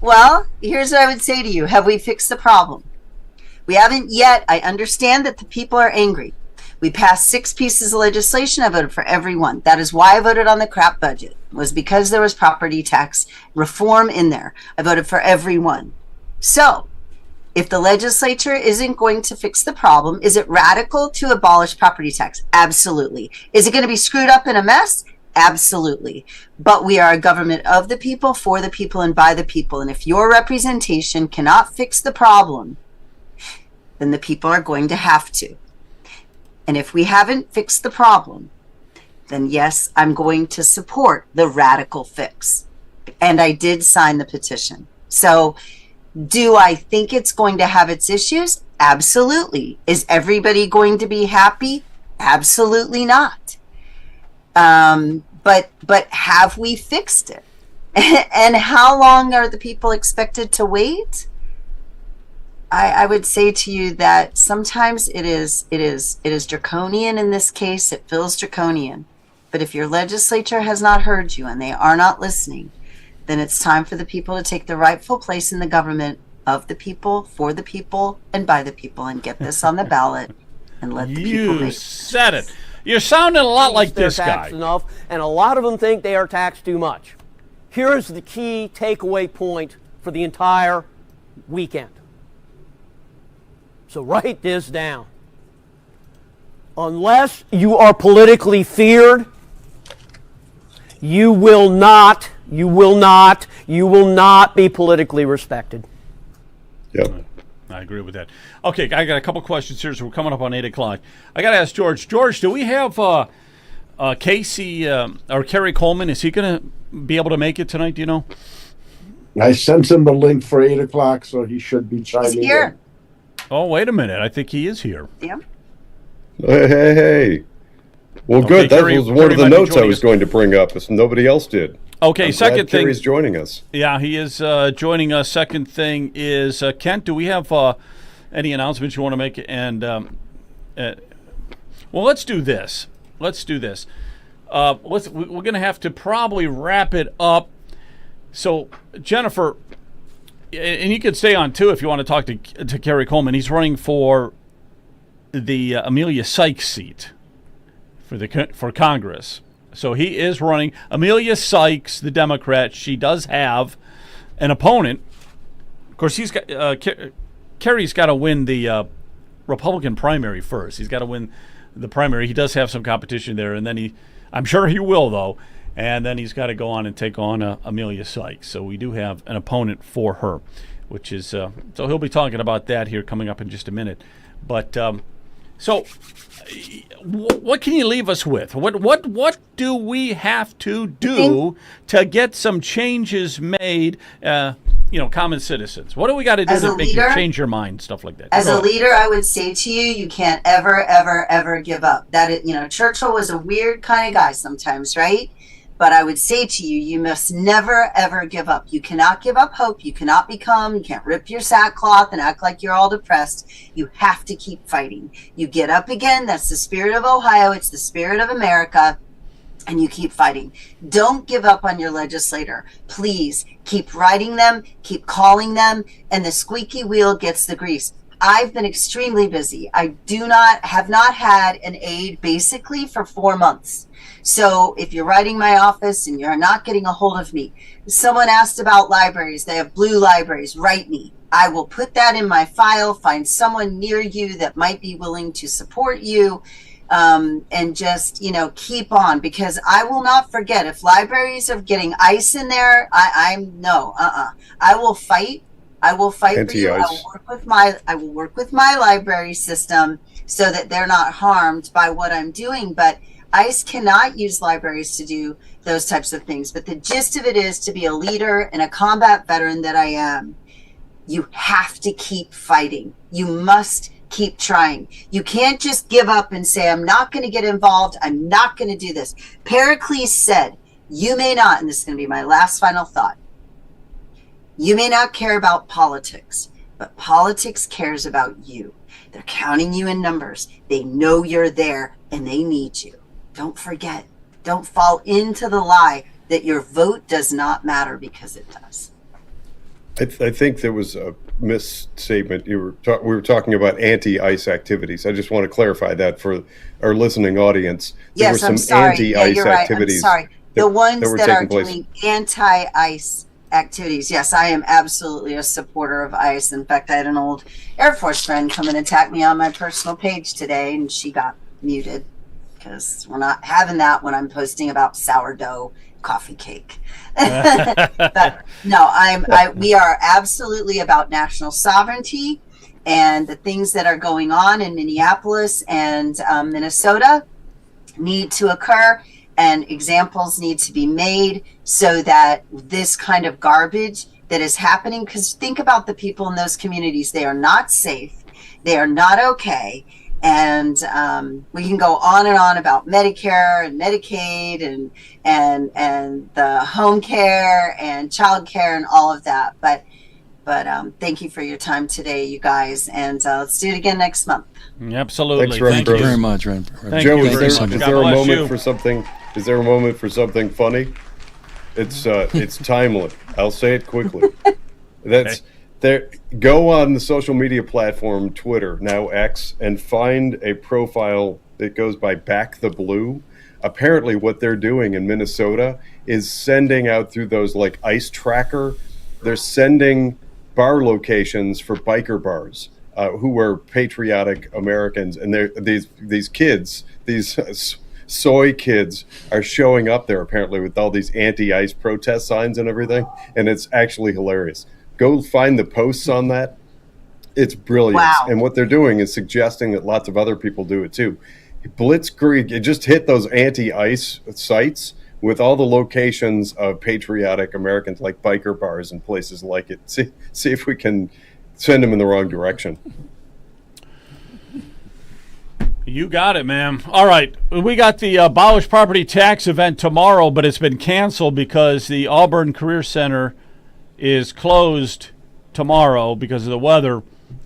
Well, here's what I would say to you. Have we fixed the problem? We haven't yet. I understand that the people are angry. We passed 6 pieces of legislation. I voted for every one. That is why I voted on the crap budget, was because there was property tax reform in there. I voted for every one. So, if the legislature isn't going to fix the problem, is it radical to abolish property tax? Absolutely. Is it going to be screwed up in a mess? Absolutely. But we are a government of the people, for the people, and by the people. And if your representation cannot fix the problem, then the people are going to have to. And if we haven't fixed the problem, then yes, I'm going to support the radical fix. And I did sign the petition. So, do I think it's going to have its issues? Absolutely. Is everybody going to be happy? Absolutely not. But have we fixed it? And how long are the people expected to wait? I would say to you that sometimes it is draconian in this case. It feels draconian. But if your legislature has not heard you and they are not listening, then it's time for the people to take the rightful place in the government of the people, for the people, and by the people, and get this on the ballot and let the people You make said it. You're sounding a lot like They're this guy. taxed enough, and a lot of them think they are taxed too much. Here's the key takeaway point for the entire weekend. So write this down. Unless you are politically feared, you will not be politically respected. Yep. I agree with that. Okay, I got a couple questions here, so we're coming up on 8 o'clock. I got to ask George. George, do we have Casey or Kerry Coleman? Is he going to be able to make it tonight, do you know? I sent him the link for 8 o'clock, so he should be He's chiming here. in. Oh, wait a minute. I think he is here. Yeah. Hey. Well, Okay, good. That Kerry- was one Kerry of the might be notes I joining was us. going to bring up, if nobody else did. Okay, I'm second glad thing. Kerry's joining us. Yeah, he is joining us. Second thing is, Kent, do we have any announcements you want to make? And, well, let's do this. We're going to have to probably wrap it up. So, Jennifer, and you could stay on, too, if you want to talk to Kerry Coleman. He's running for the Amelia Sykes seat for Congress. So he is running. Amelia Sykes, the Democrat, she does have an opponent. Of course, he's got Kerry's got to win the Republican primary first. He's got to win the primary. He does have some competition there, and then I'm sure he will, though. And then he's got to go on and take on Amelia Sykes. So we do have an opponent for her, which is so he'll be talking about that here coming up in just a minute. But so, what can you leave us with? What do we have to do to get some changes made? Common citizens. What do we got to do As a to make you leader- change your mind? Stuff like that. As Go a ahead. leader, I would say to you, you can't ever, ever, ever give up. Churchill was a weird kind of guy sometimes, right? But I would say to you, you must never, ever give up. You cannot give up hope. You can't rip your sackcloth and act like you're all depressed. You have to keep fighting. You get up again. That's the spirit of Ohio. It's the spirit of America. And you keep fighting. Don't give up on your legislator. Please keep writing them, keep calling them, and the squeaky wheel gets the grease. I've been extremely busy. I have not had an aide basically for 4 months. So if you're writing my office and you're not getting a hold of me, someone asked about libraries. They have blue libraries. Write me. I will put that in my file, find someone near you that might be willing to support you. and just, keep on, because I will not forget if libraries are getting ice in there. I will fight. I will fight for you. I will work with my library system so that they're not harmed by what I'm doing. But ICE cannot use libraries to do those types of things. But the gist of it is, to be a leader and a combat veteran that I am, you have to keep fighting. You must keep trying. You can't just give up and say, I'm not going to get involved. I'm not going to do this. Pericles said, you may not, and this is going to be my last final thought, you may not care about politics, but politics cares about you. They're counting you in numbers. They know you're there and they need you. Don't forget. Don't fall into the lie that your vote does not matter, because it does. I think there was a misstatement. We were talking about anti-ICE activities. I just want to clarify that for our listening audience. There Yes, were I'm some sorry. anti-ICE You're right. activities. I'm sorry. The ones that were that are taking place. doing anti-ICE activities. Yes, I am absolutely a supporter of ICE. In fact, I had an old Air Force friend come and attack me on my personal page today, and she got muted because we're not having that when I'm posting about sourdough coffee cake. But no, we are absolutely about national sovereignty, and the things that are going on in Minneapolis and Minnesota need to occur, and examples need to be made so that this kind of garbage that is happening, because think about the people in those communities. They are not safe. They are not okay. And we can go on and on about Medicare and Medicaid and the home care and child care and all of that. But thank you for your time today, you guys. And let's do it again next month. Absolutely. Thanks, Reverend Thank Bruce. you very much, Ren. Thank Joe, you is very there, much. is God there a bless moment you. for something? Is there a moment for something funny? It's timely. I'll say it quickly. That's there. Go on the social media platform Twitter, now X, and find a profile that goes by Back the Blue. Apparently, what they're doing in Minnesota is sending out through those like ICE tracker. They're sending bar locations for biker bars who are patriotic Americans, and these kids, these soy kids, are showing up there apparently with all these anti-ICE protest signs and everything, and it's actually hilarious. Go find the posts on that. It's brilliant. Wow. And what they're doing is suggesting that lots of other people do it too. Blitzkrieg, it just hit those anti-ICE sites with all the locations of patriotic Americans, like biker bars and places like it. See if we can send them in the wrong direction. You got it, man. All right. We got the Abolish Property Tax event tomorrow, but it's been canceled because the Auburn Career Center is closed tomorrow because of the weather,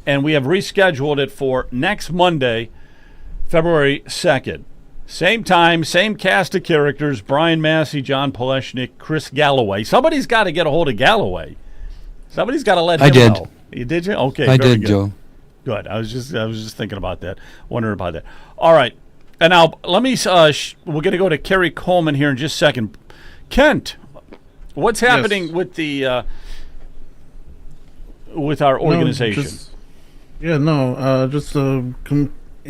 and we have rescheduled it for next Monday, February 2nd. Same time, same cast of characters, Brian Massey, John Poleshnik, Chris Galloway. Somebody's got to get a hold of Galloway. Somebody's got to let him know. You did, you? Okay, I very did, good. Joe. Good. I was just thinking about that, wondering about that. All right, and now let me. We're going to go to Kerry Coleman here in just a second. Kent, what's happening with the with our organization?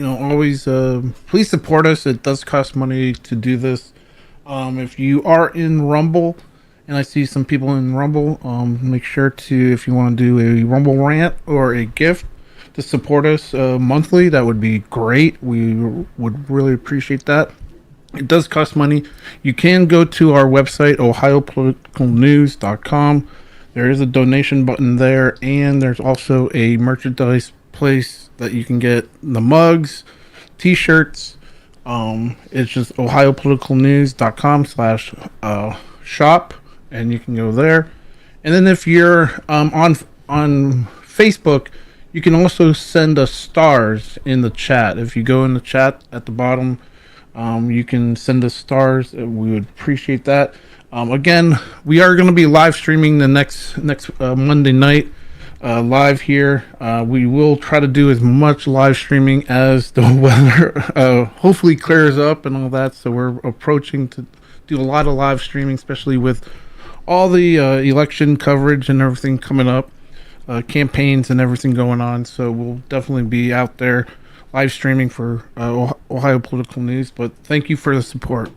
Always please support us. It does cost money to do this. If you are in Rumble, and I see some people in Rumble, make sure to, if you want to do a Rumble rant or a gift to support us monthly, that would be great. We would really appreciate that. It does cost money. You can go to our website, ohiopoliticalnews.com. There is a donation button there, and there's also a merchandise place that you can get the mugs, t-shirts. It's just ohiopoliticalnews.com/shop, and you can go there. And then if you're on Facebook, you can also send us stars in the chat. If you go in the chat at the bottom, you can send us stars. We would appreciate that. Again, we are going to be live streaming the next Monday night live here. We will try to do as much live streaming as the weather hopefully clears up and all that. So we're approaching to do a lot of live streaming, especially with all the election coverage and everything coming up, campaigns and everything going on. So we'll definitely be out there live streaming for Ohio political news. But thank you for the support.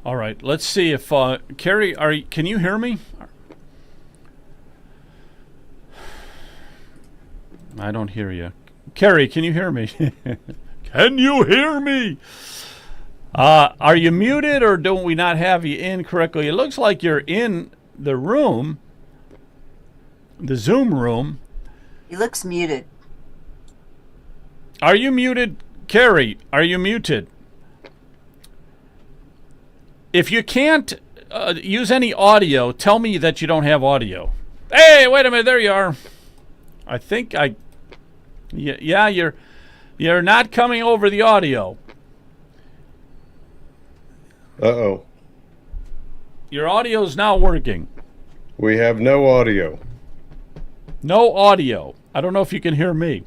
All right, let's see if Carrie, can you hear me? I don't hear you. Carrie, can you hear me? Can you hear me? Are you muted, or don't we not have you in correctly? It looks like you're in the room, the Zoom room. He looks muted. Are you muted, Carrie? Are you muted? If you can't use any audio, tell me that you don't have audio. Hey, wait a minute. There you are. I think yeah, you're not coming over the audio. Uh-oh. Your audio's not working. We have no audio. No audio. I don't know if you can hear me.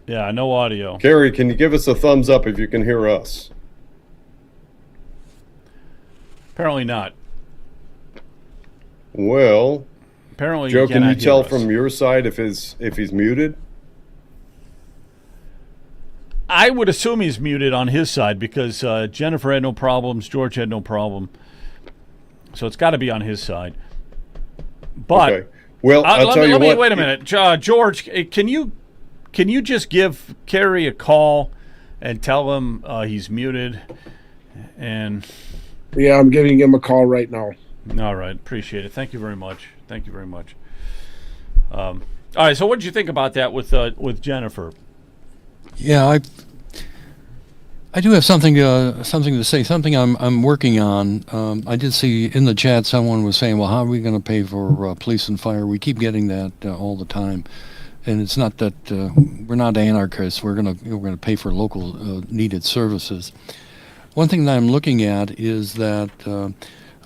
Yeah, no audio. Carrie, can you give us a thumbs up if you can hear us? Apparently not. Well, Apparently, Joe, can you cannot hear tell us. from your side if he's muted? I would assume he's muted on his side because Jennifer had no problems, George had no problem, so it's got to be on his side. But Okay. Well, I'll tell you what. wait a minute, George. Can you just give Kerry a call and tell him he's muted? And Yeah, I'm giving him a call right now. all right, appreciate it. Thank you very much. Thank you very much. All right. So, what did you think about that with Jennifer? Yeah, I do have something to say. Something I'm working on. I did see in the chat someone was saying, "Well, how are we going to pay for police and fire?" We keep getting that all the time, and it's not that we're not anarchists. We're gonna pay for local needed services. One thing that I'm looking at is that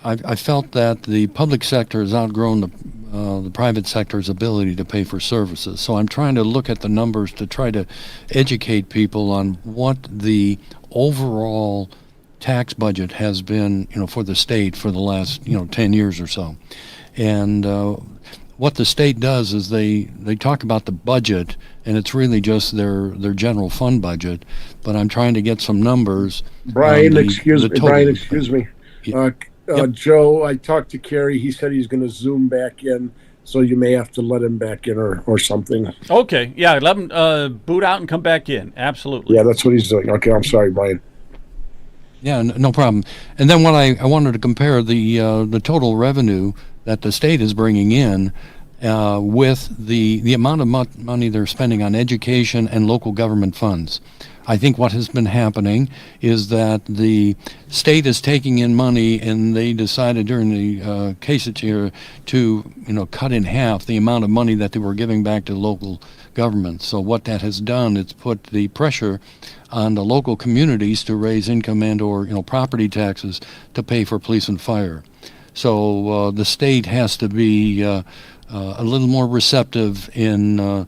I felt that the public sector has outgrown the private sector's ability to pay for services. So I'm trying to look at the numbers to try to educate people on what the overall tax budget has been, for the state for the last, 10 years or so. And what the state does is they talk about the budget, and it's really just their general fund budget. But I'm trying to get some numbers. Brian, on excuse the me. total. Brian, excuse me. Yep. Joe, I talked to Kerry. He said he's going to Zoom back in, so you may have to let him back in or something. Okay. Yeah. Let him boot out and come back in. Absolutely. Yeah, that's what he's doing. Okay, I'm sorry, Brian. Yeah, no problem. And then what I wanted to compare the total revenue that the state is bringing in with the amount of money they're spending on education and local government funds. I think what has been happening is that the state is taking in money, and they decided during the case here to cut in half the amount of money that they were giving back to local governments. So what that has done, it's put the pressure on the local communities to raise income and or property taxes to pay for police and fire. So the state has to be a little more receptive in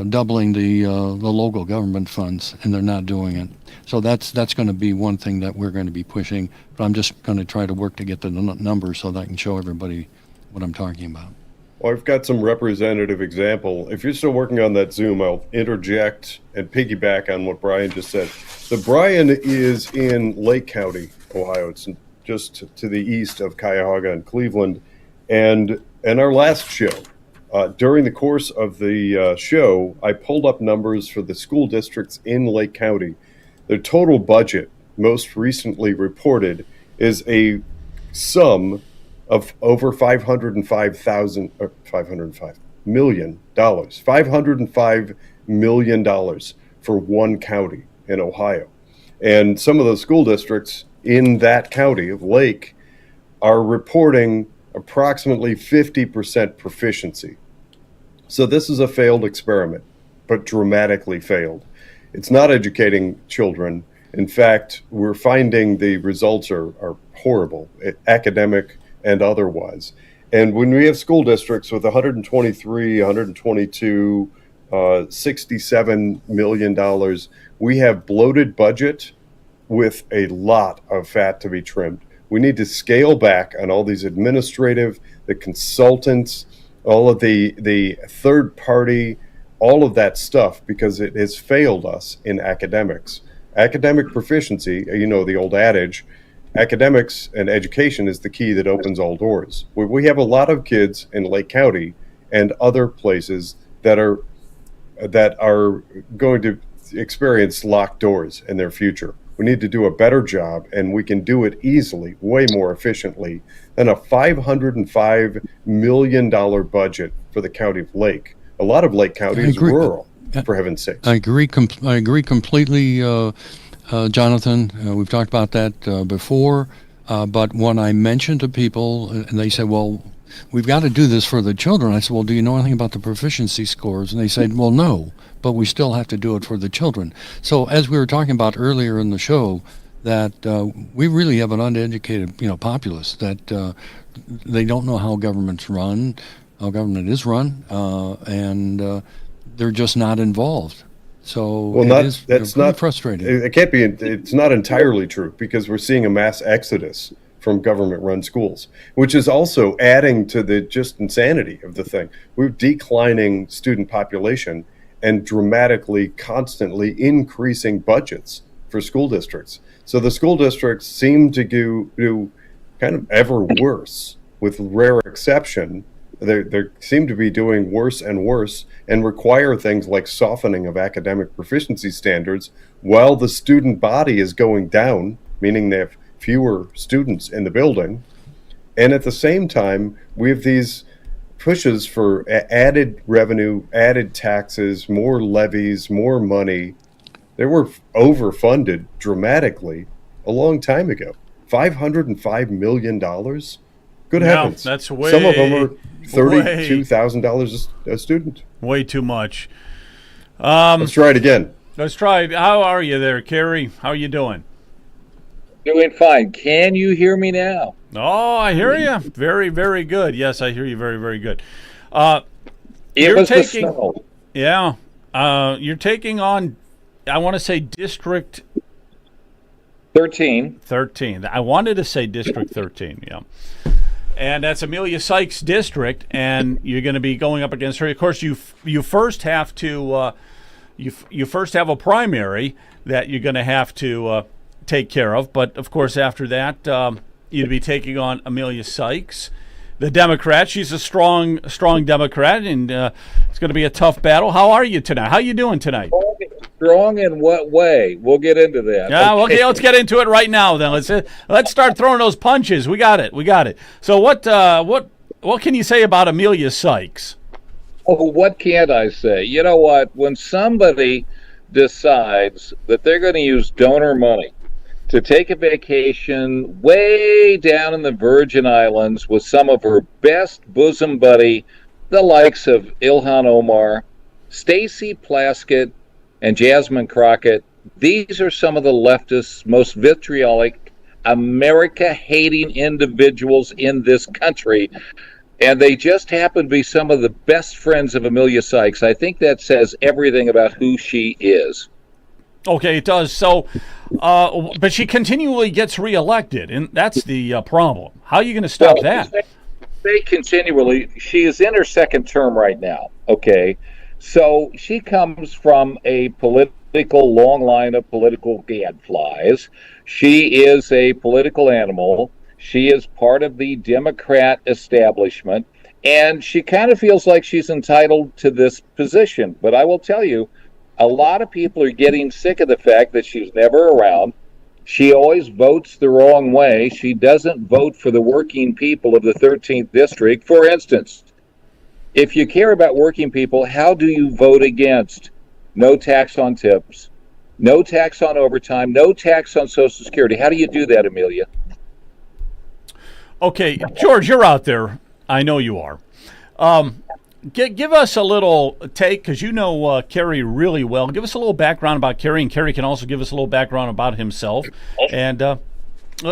doubling the local government funds, and they're not doing it. So that's going to be one thing that we're going to be pushing. But I'm just going to try to work to get the numbers so that I can show everybody what I'm talking about. Well, I've got some representative example. If you're still working on that Zoom, I'll interject and piggyback on what Brian just said. So Brian is in Lake County, Ohio. It's just to the east of Cuyahoga and Cleveland. And in our last show, during the course of the show, I pulled up numbers for the school districts in Lake County. Their total budget, most recently reported, is a sum of over $505 million for one county in Ohio. And some of the school districts in that county of Lake are reporting approximately 50% proficiency. So this is a failed experiment, but dramatically failed. It's not educating children. In fact, we're finding the results are horrible, academic and otherwise. And when we have school districts with 123, 122, $67 million, we have bloated budget with a lot of fat to be trimmed. We need to scale back on all these administrative, the consultants, all of the third party, all of that stuff, because it has failed us in academics. Academic proficiency, the old adage, academics and education is the key that opens all doors. We have a lot of kids in Lake County and other places that are going to experience locked doors in their future. We need to do a better job, and we can do it easily, way more efficiently than a $505 million budget for the county of Lake. A lot of Lake County is rural, for heaven's sakes. I agree completely, Jonathan. We've talked about that before. But when I mentioned to people, and they said, well, we've got to do this for the children. I said, well, do you know anything about the proficiency scores? And they said, well, no, but we still have to do it for the children. So as we were talking about earlier in the show, that we really have an uneducated, populace that they don't know how government is run, and they're just not involved. So that's not frustrating. It can't be. It's not entirely true, because we're seeing a mass exodus from government-run schools, which is also adding to the just insanity of the thing. We're declining student population and dramatically, constantly increasing budgets for school districts. So the school districts seem to do kind of ever worse, with rare exception. They seem to be doing worse and worse, and require things like softening of academic proficiency standards while the student body is going down, meaning they have fewer students in the building. And at the same time, we have these pushes for added revenue, added taxes, more levies, more money. They were overfunded dramatically a long time ago. $505 million? Good heavens. That's way... Some of them are $32,000 a student. Way too much. Let's try it again. Let's try it. How are you there, Kerry? How are you doing? Doing fine. Can you hear me now? Oh, I hear you. Very, very good. Yes, I hear you very, very good. It was the snow. Yeah. You're taking on, I want to say, District 13. 13. I wanted to say District 13, yeah. And that's Amelia Sykes' district, and you're going to be going up against her. Of course, you first have to you first have a primary that you're going to have to take care of. But of course, after that, you'd be taking on Amelia Sykes, the Democrat. She's a strong Democrat, and it's going to be a tough battle. How are you tonight? How you doing tonight? Strong in what way? We'll get into that. Yeah, okay. Let's get into it right now. Then let's start throwing those punches. We got it. So what can you say about Amelia Sykes? Oh, what can't I say? You know what? When somebody decides that they're going to use donor money to take a vacation way down in the Virgin Islands with some of her best bosom buddy, the likes of Ilhan Omar, Stacey Plaskett, and Jasmine Crockett, these are some of the leftists' most vitriolic, America-hating individuals in this country, and they just happen to be some of the best friends of Amelia Sykes. I think that says everything about who she is. Okay, it does. So, but she continually gets reelected, and that's the problem. How are you going to stop that? They continually. She is in her second term right now. Okay, so she comes from a long line of political gadflies. She is a political animal. She is part of the Democrat establishment, and she kind of feels like she's entitled to this position. But I will tell you, a lot of people are getting sick of the fact that she's never around. She always votes the wrong way. She doesn't vote for the working people of the 13th District. For instance, if you care about working people, how do you vote against no tax on tips, no tax on overtime, no tax on Social Security? How do you do that, Amelia? Okay, George, you're out there. I know you are. Give us a little take, because you know Kerry really well. Give us a little background about Kerry, and Kerry can also give us a little background about himself, and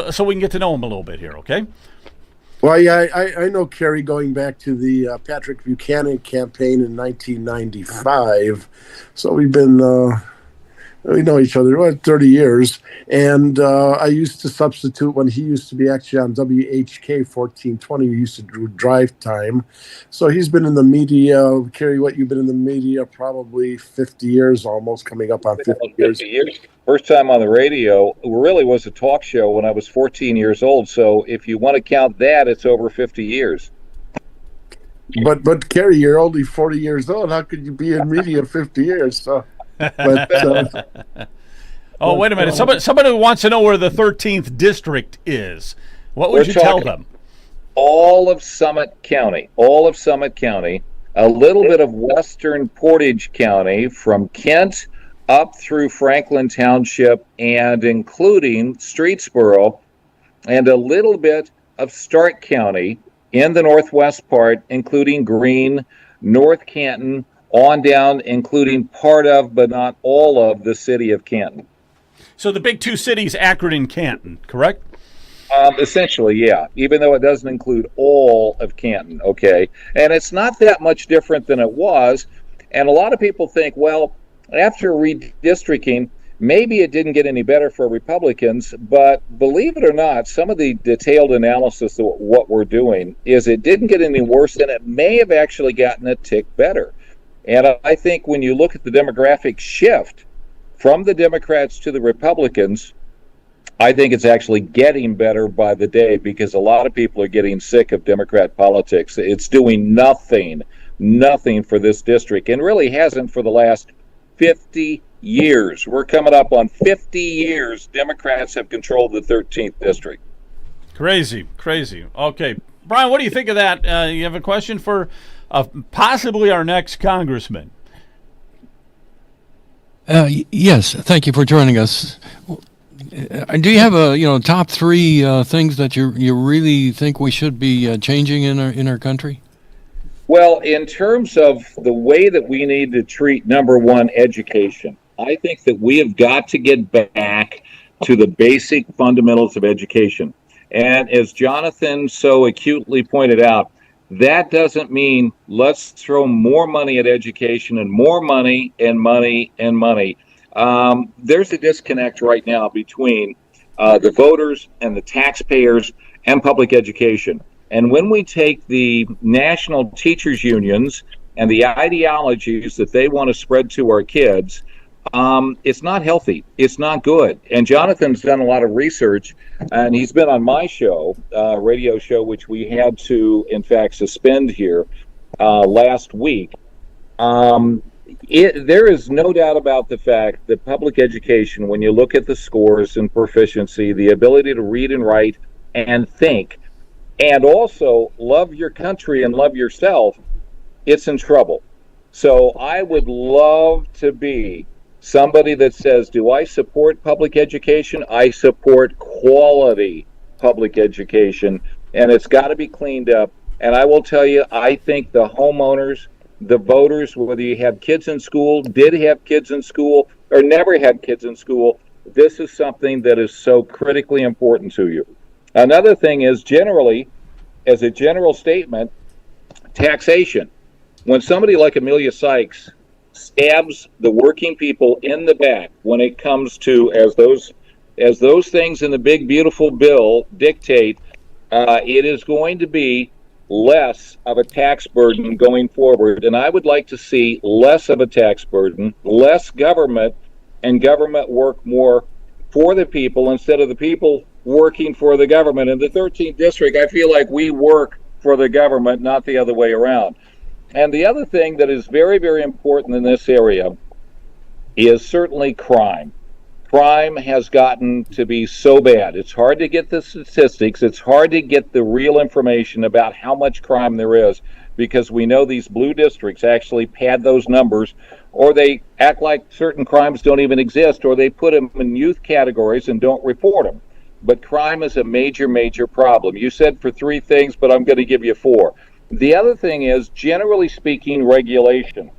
so we can get to know him a little bit here, okay? Well, yeah, I know Kerry going back to the Patrick Buchanan campaign in 1995. So we've been We know each other 30 years, and I used to substitute when he used to be actually on WHK 1420. We used to do drive time. So he's been in the media. Kerry, what, you've been in the media probably 50 years, almost coming up on 50 years. First time on the radio really was a talk show when I was 14 years old. So if you want to count that, it's over 50 years. But Kerry, you're only 40 years old. How could you be in media 50 years? So. But, oh, wait a minute. Somebody wants to know where the 13th district is. What would you tell them? All of Summit County, a little bit of western Portage County from Kent up through Franklin Township and including Streetsboro, and a little bit of Stark County in the northwest part, including Greene, North Canton, on down, including part of, but not all of, the city of Canton. So the big two cities, Akron and Canton, correct? Essentially, yeah, even though it doesn't include all of Canton, okay? And it's not that much different than it was. And a lot of people think, well, after redistricting, maybe it didn't get any better for Republicans, but believe it or not, some of the detailed analysis of what we're doing is it didn't get any worse, and it may have actually gotten a tick better. And I think when you look at the demographic shift from the Democrats to the Republicans, I think it's actually getting better by the day because a lot of people are getting sick of Democrat politics. It's doing nothing for this district, and really hasn't for the last 50 years. We're coming up on 50 years Democrats have controlled the 13th district. Crazy. Okay. Brian, what do you think of that? You have a question for possibly our next congressman? Yes, thank you for joining us. Do you have a top three things that you really think we should be changing in our country? Well, in terms of the way that we need to treat, number one, education, I think that we have got to get back to the basic fundamentals of education. And as Jonathan so acutely pointed out, that doesn't mean let's throw more money at education and more money and money and money. There's a disconnect right now between the voters and the taxpayers and public education. And when we take the national teachers unions and the ideologies that they want to spread to our kids, it's not healthy. It's not good. And Jonathan's done a lot of research, and he's been on my show, radio show, which we had to, in fact, suspend here last week. There is no doubt about the fact that public education, when you look at the scores and proficiency, the ability to read and write and think, and also love your country and love yourself, it's in trouble. So I would love to be somebody that says, do I support public education? I support quality public education, and it's got to be cleaned up. And I will tell you, I think the homeowners, the voters, whether you have kids in school, did have kids in school, or never had kids in school, this is something that is so critically important to you. Another thing is, generally, as a general statement, taxation. When somebody like Amelia Sykes stabs the working people in the back when it comes to, as those things in the big beautiful bill dictate, it is going to be less of a tax burden going forward. And I would like to see less of a tax burden, less government, and government work more for the people instead of the people working for the government. In the 13th district, I feel like we work for the government, not the other way around. And the other thing that is very, very important in this area is certainly crime. Crime has gotten to be so bad. It's hard to get the statistics. It's hard to get the real information about how much crime there is, because we know these blue districts actually pad those numbers, or they act like certain crimes don't even exist, or they put them in youth categories and don't report them. But crime is a major, major problem. You said for three things, but I'm going to give you four. The other thing is, generally speaking, regulation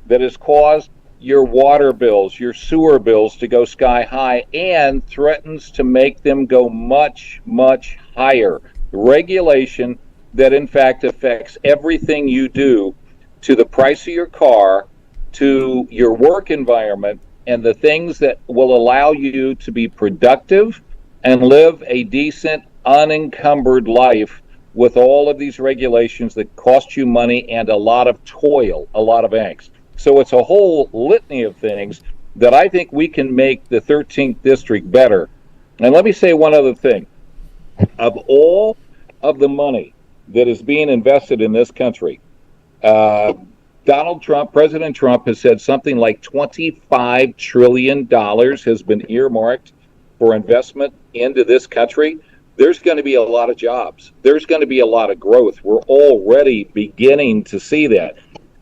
that has caused your water bills, your sewer bills to go sky high and threatens to make them go much, much higher. Regulation that in fact affects everything you do, to the price of your car, to your work environment, and the things that will allow you to be productive and live a decent, unencumbered life with all of these regulations that cost you money and a lot of toil, a lot of angst. So it's a whole litany of things that I think we can make the 13th district better. And let me say one other thing. Of all of the money that is being invested in this country, Donald Trump, President Trump, has said something like $25 trillion has been earmarked for investment into this country. There's going to be a lot of jobs. There's going to be a lot of growth. We're already beginning to see that.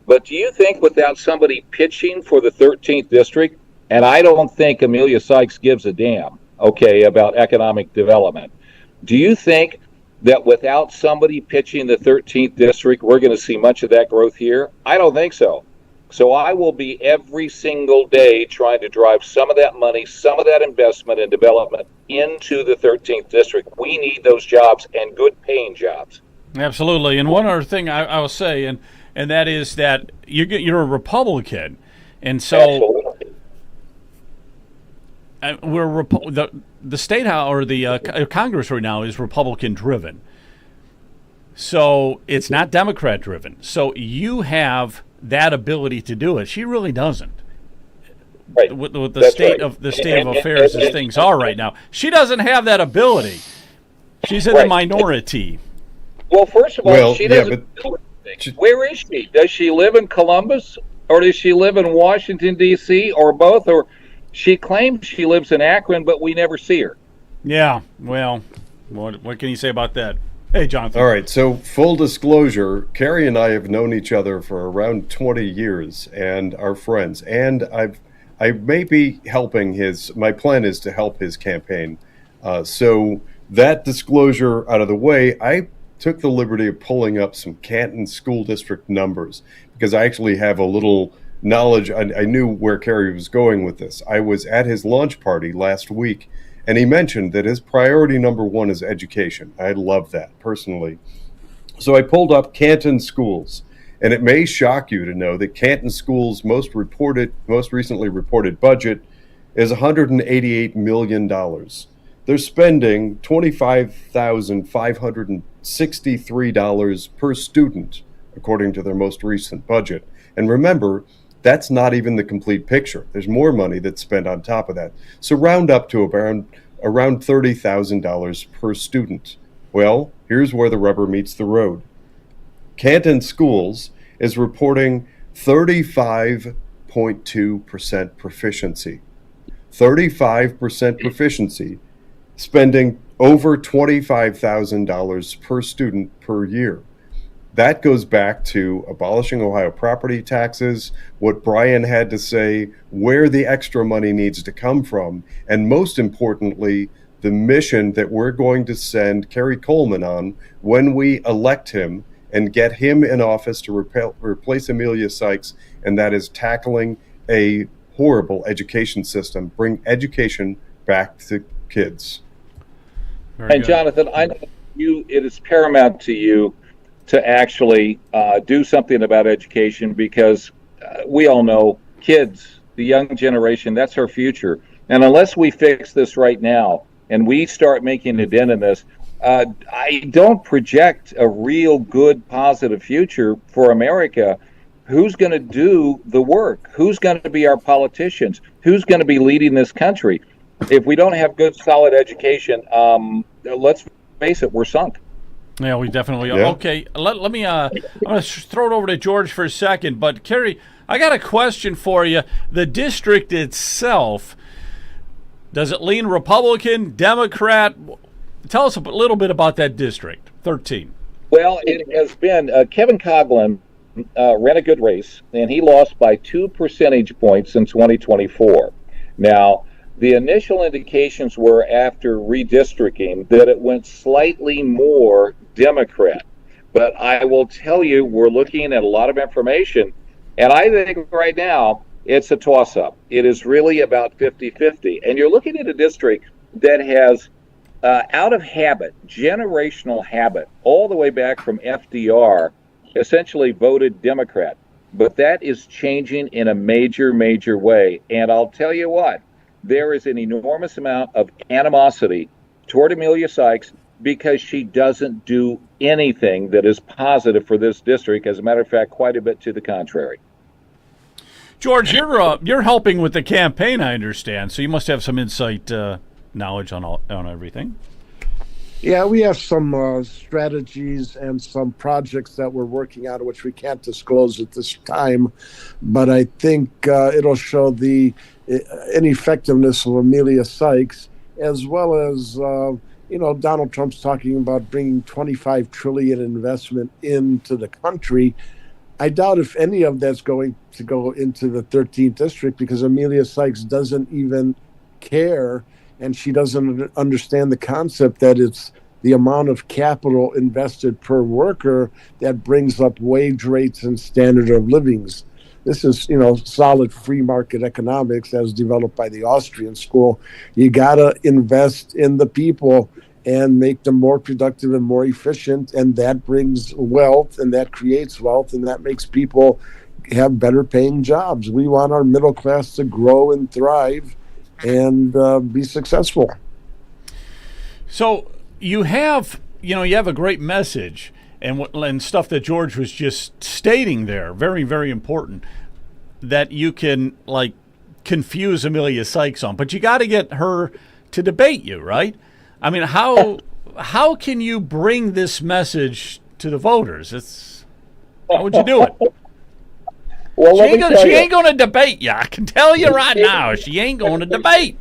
But do you think without somebody pitching for the 13th district, and I don't think Amelia Sykes gives a damn, okay, about economic development, do you think that without somebody pitching the 13th district, we're going to see much of that growth here? I don't think so. So I will be every single day trying to drive some of that money, some of that investment and development into the 13th district. We need those jobs, and good paying jobs. Absolutely. And one other thing I will say, and that is that you're a Republican, and so the state house or the Congress right now is Republican driven. So it's not Democrat driven. So you have that ability to do it. She really doesn't. Right. With the state of affairs as things are right now, she doesn't have that ability. She's in the minority. Well, first of all, she doesn't. Where is she? Does she live in Columbus, or does she live in Washington D.C., or both? Or she claims she lives in Akron, but we never see her. Yeah. Well, what can you say about that? Hey, Jonathan. All right. So, full disclosure, Carrie and I have known each other for around 20 years and are friends. And I may be helping my plan is to help his campaign. So that disclosure out of the way, I took the liberty of pulling up some Canton School District numbers because I actually have a little knowledge. I knew where Kerry was going with this. I was at his launch party last week, and he mentioned that his priority number one is education. I love that personally. So I pulled up Canton schools, and it may shock you to know that Canton schools' most recently reported budget is $188 million. They're spending $25,563 per student, according to their most recent budget. And remember, that's not even the complete picture. There's more money that's spent on top of that. So round up to around $30,000 per student. Well, here's where the rubber meets the road. Canton Schools is reporting 35.2% proficiency. 35% proficiency, spending over $25,000 per student per year. That goes back to abolishing Ohio property taxes, what Brian had to say, where the extra money needs to come from, and most importantly, the mission that we're going to send Kerry Coleman on when we elect him and get him in office to replace Amelia Sykes, and that is tackling a horrible education system, bring education back to kids. Very good. Jonathan, I know it is paramount to you to actually do something about education because we all know kids, the young generation, that's our future. And unless we fix this right now and we start making a dent in this, I don't project a real good, positive future for America. Who's going to do the work? Who's going to be our politicians? Who's going to be leading this country? If we don't have good, solid education, let's face it, we're sunk. Yeah, we definitely are. Yeah. Okay, let me. I'm going to throw it over to George for a second. But Kerry, I got a question for you. The district itself, does it lean Republican, Democrat? Tell us a little bit about that district, 13. Well, it has been Kevin Coughlin ran a good race, and he lost by 2 percentage points in 2024. Now, the initial indications were after redistricting that it went slightly more Democrat. But I will tell you, we're looking at a lot of information, and I think right now it's a toss-up. It is really about 50-50. And you're looking at a district that has, out of habit, generational habit, all the way back from FDR, essentially voted Democrat. But that is changing in a major, major way. And I'll tell you what, there is an enormous amount of animosity toward Amelia Sykes because she doesn't do anything that is positive for this district. As a matter of fact, quite a bit to the contrary. George, you're helping with the campaign, I understand. So you must have some insight, knowledge on everything. Yeah, we have some strategies and some projects that we're working on, which we can't disclose at this time. But I think it'll show the ineffectiveness of Amelia Sykes, as well as Donald Trump's talking about bringing $25 trillion investment into the country. I doubt if any of that's going to go into the 13th district, because Amelia Sykes doesn't even care, and she doesn't understand the concept that it's the amount of capital invested per worker that brings up wage rates and standard of livings. This is, solid free market economics as developed by the Austrian school. You got to invest in the people and make them more productive and more efficient, and that brings wealth, and that creates wealth, and that makes people have better paying jobs. We want our middle class to grow and thrive and be successful. So you have a great message and stuff that George was just stating there, very, very important, that you can confuse Amelia Sykes on, but you got to get her to debate you, right? I mean, how can you bring this message to the voters? How would you do it? Well, she ain't going to debate you. I can tell you right now, she ain't going to debate.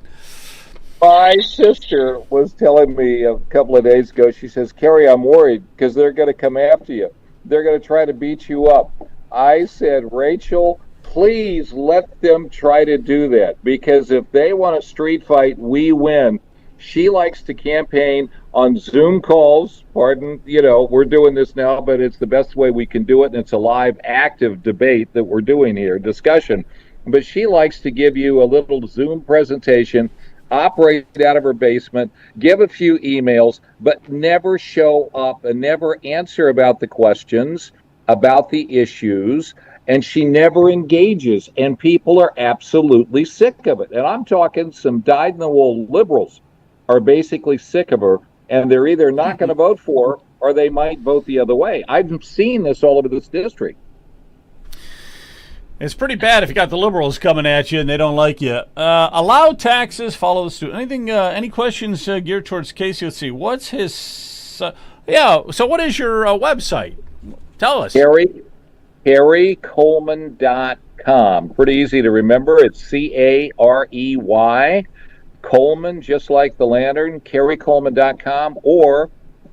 My sister was telling me a couple of days ago, she says, Kerry, I'm worried because they're going to come after you. They're going to try to beat you up. I said, Rachel, please let them try to do that, because if they want a street fight, we win. She likes to campaign on Zoom calls. Pardon, we're doing this now, but it's the best way we can do it. And it's a live, active debate that we're doing here, discussion. But she likes to give you a little Zoom presentation, operate out of her basement, give a few emails, but never show up and never answer about the questions, about the issues. And she never engages. And people are absolutely sick of it. And I'm talking some dyed-in-the-wool liberals are basically sick of her, and they're either not going to vote for her or they might vote the other way. I've seen this all over this district. It's pretty bad if you got the liberals coming at you and they don't like you. Allow taxes, follow the student. Anything? Any questions geared towards Casey? Let's see. What's his? So what is your website? Tell us. CareyColeman.com. Pretty easy to remember. It's Carey. Coleman, just like the lantern, CareyColeman.com, or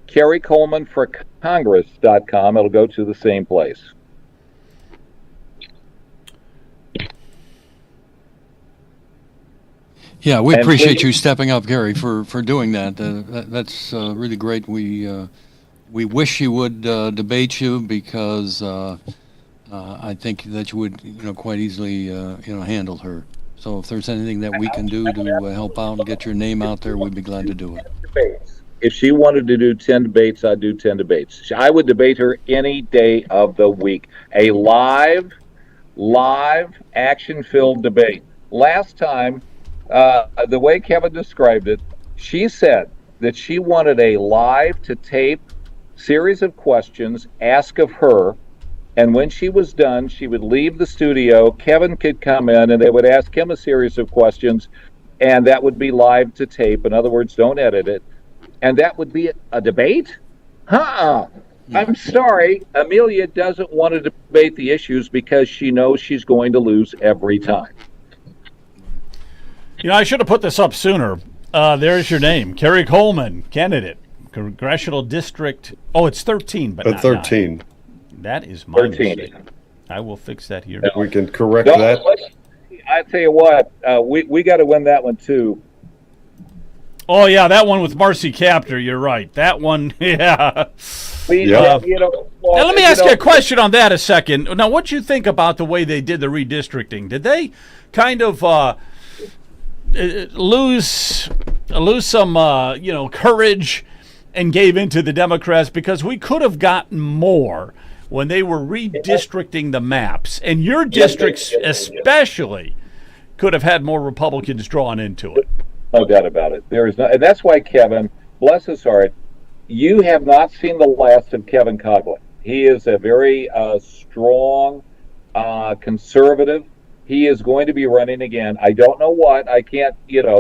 CareyColemanForCongress.com. It'll go to the same place. Yeah, we appreciate you stepping up, Gary, for doing that. That's really great. We wish you would debate you, because I think that you would quite easily handle her. So if there's anything that we can do to help out and get your name out there, we'd be glad to do it. If she wanted to do 10 debates, I'd do 10 debates. I would debate her any day of the week. A live, action-filled debate. Last time, the way Kevin described it, she said that she wanted a live-to-tape series of questions asked of her. And when she was done, she would leave the studio. Kevin could come in, and they would ask him a series of questions, and that would be live to tape. In other words, don't edit it. And that would be a debate? I'm sorry. Amelia doesn't want to debate the issues because she knows she's going to lose every time. I should have put this up sooner. There's your name. Kerry Coleman, candidate, Congressional District. Oh, it's 13, but not 13. 9. That is my 13. mistake. I will fix that here. We can correct that. I tell you what, we got to win that one too. Oh yeah, that one with Marcy Kaptur. You're right. That one, yeah. Now, let me ask you a question on that a second. Now, what do you think about the way they did the redistricting? Did they kind of lose some, courage and gave into the Democrats? Because we could have gotten more. when they were redistricting the maps, and your districts especially could have had more Republicans drawn into it. No doubt about it. There is no, and that's why, Kevin, bless his heart, you have not seen the last of Kevin Coughlin. He is a very strong conservative. He is going to be running again. I don't know what. I can't,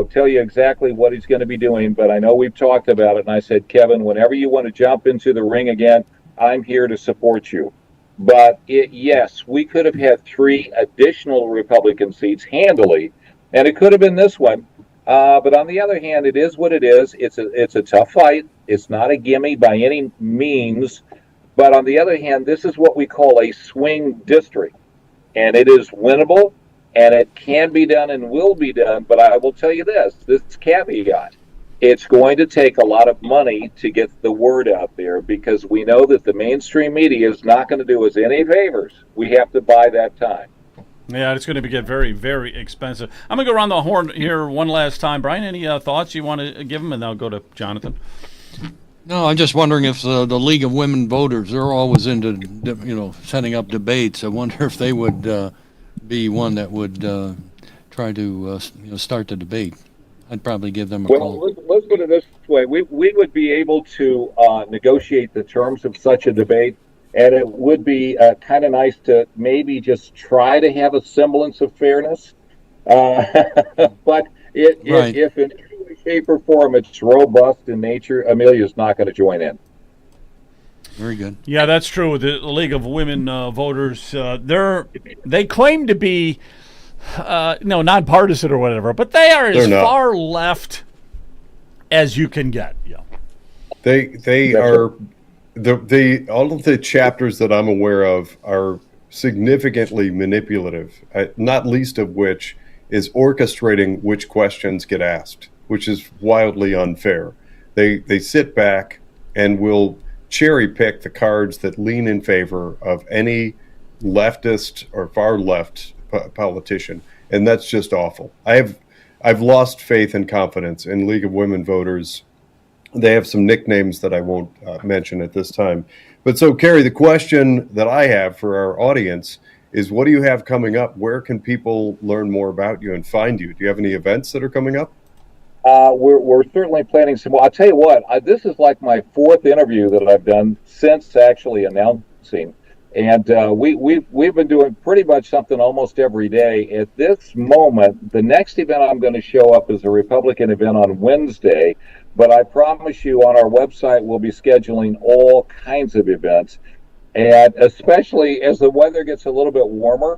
tell you exactly what he's going to be doing, but I know we've talked about it. And I said, Kevin, whenever you want to jump into the ring again, I'm here to support you. But yes, we could have had 3 additional Republican seats handily, and it could have been this one. But on the other hand, it is what it is. It's a tough fight. It's not a gimme by any means. But on the other hand, this is what we call a swing district. And it is winnable, and it can be done and will be done. But I will tell you this caveat. It's going to take a lot of money to get the word out there, because we know that the mainstream media is not going to do us any favors. We have to buy that time. Yeah, it's going to get very, very expensive. I'm going to go around the horn here one last time. Brian, any thoughts you want to give them? And then I'll go to Jonathan. No, I'm just wondering if the League of Women Voters, they're always into, setting up debates. I wonder if they would be one that would try to start the debate. I'd probably give them a call. Well, let's put it this way. We would be able to negotiate the terms of such a debate, and it would be kind of nice to maybe just try to have a semblance of fairness. But if in any way, shape, or form it's robust in nature, Amelia's not going to join in. Very good. Yeah, that's true. The League of Women Voters, they claim to be nonpartisan or whatever, but they are as far left as you can get. Yeah, they are. All of the chapters that I'm aware of are significantly manipulative, not least of which is orchestrating which questions get asked, which is wildly unfair. They sit back and will cherry pick the cards that lean in favor of any leftist or far left politician, and that's just awful. I've lost faith and confidence in League of Women Voters. They have some nicknames that I won't mention at this time. But so, Carrie, the question that I have for our audience is, what do you have coming up? Where can people learn more about you and find you? Do you have any events that are coming up? We're certainly planning some. Well, I'll tell you what, this is like my 4th interview that I've done since actually announcing. And we've been doing pretty much something almost every day. At this moment, the next event I'm going to show up is a Republican event on Wednesday. But I promise you, on our website, we'll be scheduling all kinds of events. And especially as the weather gets a little bit warmer,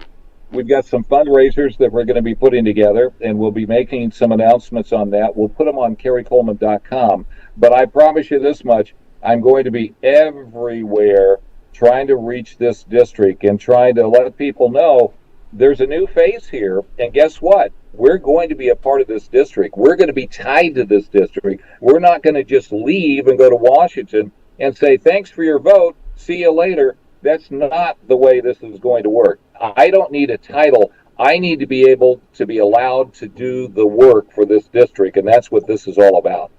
we've got some fundraisers that we're going to be putting together, and we'll be making some announcements on that. We'll put them on KerryColeman.com. But I promise you this much, I'm going to be everywhere trying to reach this district and trying to let people know there's a new face here. And guess what? We're going to be a part of this district. We're going to be tied to this district. We're not going to just leave and go to Washington and say, thanks for your vote, see you later. That's not the way this is going to work. I don't need a title. I need to be able to be allowed to do the work for this district, and that's what this is all about.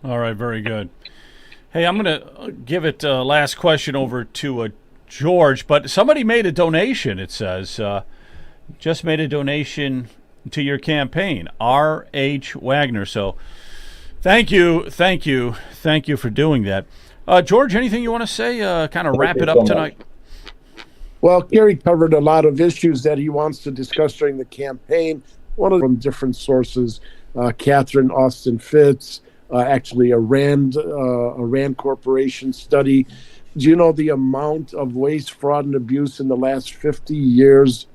All right, very good. Hey, I'm going to give it last question over to George, but somebody made a donation, it says. Just made a donation to your campaign, R.H. Wagner. So thank you for doing that. George, anything you want to say? Kind of wrap it up tonight. Well, Gary covered a lot of issues that he wants to discuss during the campaign. One of them from different sources, Catherine Austin Fitts, actually a Rand Corporation study. Do you know the amount of waste, fraud, and abuse in the last 50 years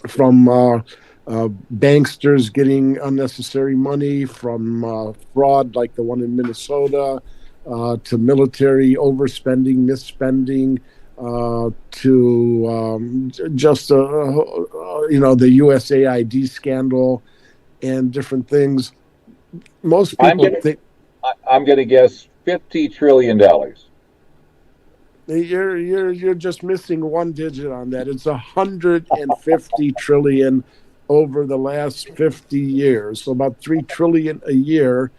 from banksters getting unnecessary money, from fraud like the one in Minnesota, to military overspending, misspending, to just the USAID scandal and different things. Most people think I'm going to guess $50 trillion. You're just missing one digit on that. It's 150 trillion over the last 50 years, so about 3 trillion a year.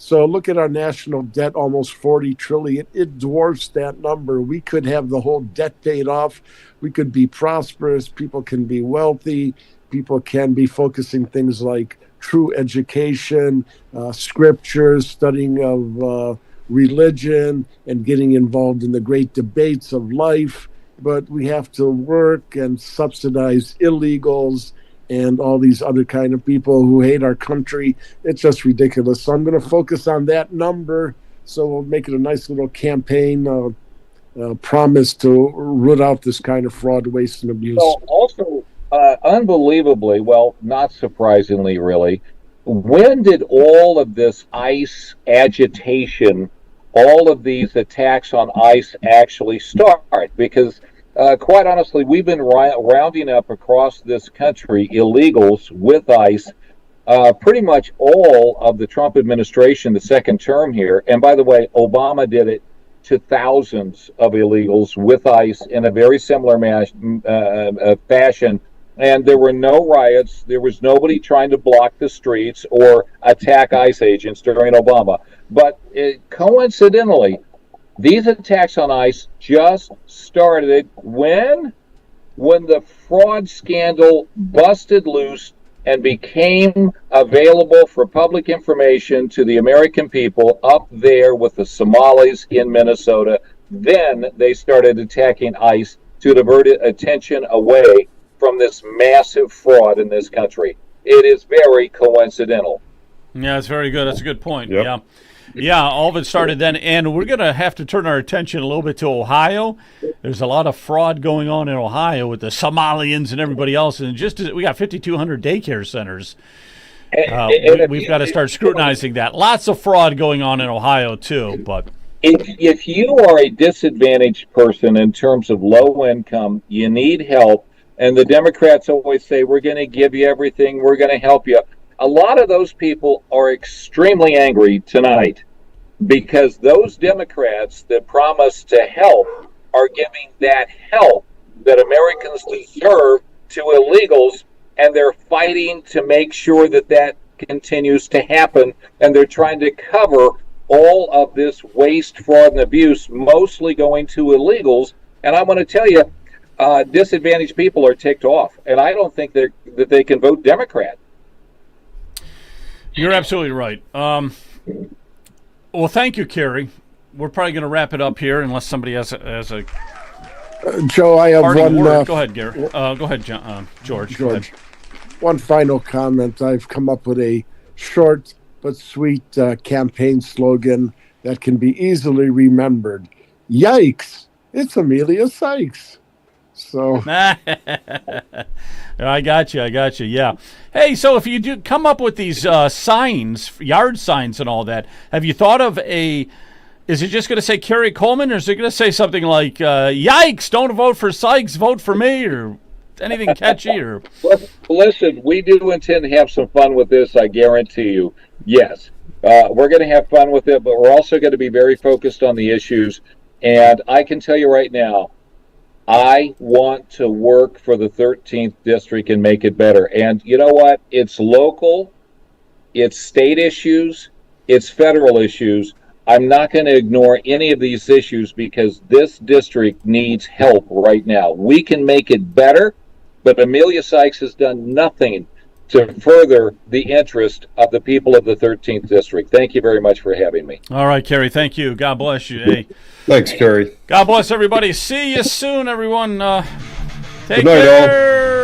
So look at our national debt, almost 40 trillion. It dwarfs that number. We could have the whole debt paid off. We could be prosperous. People can be wealthy. People can be focusing things like true education, scriptures, studying of religion, and getting involved in the great debates of life. But we have to work and subsidize illegals and all these other kind of people who hate our country. It's just ridiculous. So I'm going to focus on that number. So we'll make it a nice little campaign promise to root out this kind of fraud, waste, and abuse. So also, unbelievably, well, not surprisingly, really, when did all of this ICE agitation, all of these attacks on ICE actually start? Because quite honestly, we've been rounding up across this country illegals with ICE pretty much all of the Trump administration, the second term here. And by the way, Obama did it to thousands of illegals with ICE in a very similar fashion. And there were no riots. There was nobody trying to block the streets or attack ICE agents during Obama. But coincidentally, these attacks on ICE just started when the fraud scandal busted loose and became available for public information to the American people up there with the Somalis in Minnesota. Then they started attacking ICE to divert attention away from this massive fraud in this country. It is very coincidental. Yeah, it's very good. That's a good point. Yep. Yeah. Yeah, all of it started then, and we're going to have to turn our attention a little bit to Ohio. There's a lot of fraud going on in Ohio with the Somalians and everybody else, and we got 5,200 daycare centers. We've got to start scrutinizing that. Lots of fraud going on in Ohio too, but if you are a disadvantaged person in terms of low income, you need help, and the Democrats always say, we're going to give you everything, we're going to help you. A lot of those people are extremely angry tonight because those Democrats that promise to help are giving that help that Americans deserve to illegals, and they're fighting to make sure that that continues to happen, and they're trying to cover all of this waste, fraud, and abuse, mostly going to illegals. And I want to tell you, disadvantaged people are ticked off, and I don't think that they can vote Democrat. You're absolutely right. Well, thank you, Kerry. We're probably going to wrap it up here unless somebody has a Joe, I have parting one. word. Go ahead, Gary. Go ahead, George. Go ahead. One final comment. I've come up with a short but sweet campaign slogan that can be easily remembered. Yikes! It's Amelia Sykes. So I got you. Yeah. Hey, so if you do come up with these signs, yard signs and all that, have you thought of is it just going to say Kerry Coleman, or is it going to say something like, yikes, don't vote for Sykes, vote for me, or anything catchy? Or Listen, we do intend to have some fun with this, I guarantee you. Yes, we're going to have fun with it, but we're also going to be very focused on the issues. And I can tell you right now, I want to work for the 13th district and make it better. And you know what? It's local, it's state issues, it's federal issues. I'm not going to ignore any of these issues because this district needs help right now. We can make it better, but Amelia Sykes has done nothing to further the interest of the people of the 13th district. Thank you very much for having me. all right, Kerry, thank you. God bless you. Hey, Thanks, Kerry. God bless everybody. See you soon, everyone. Take Good night, all. care.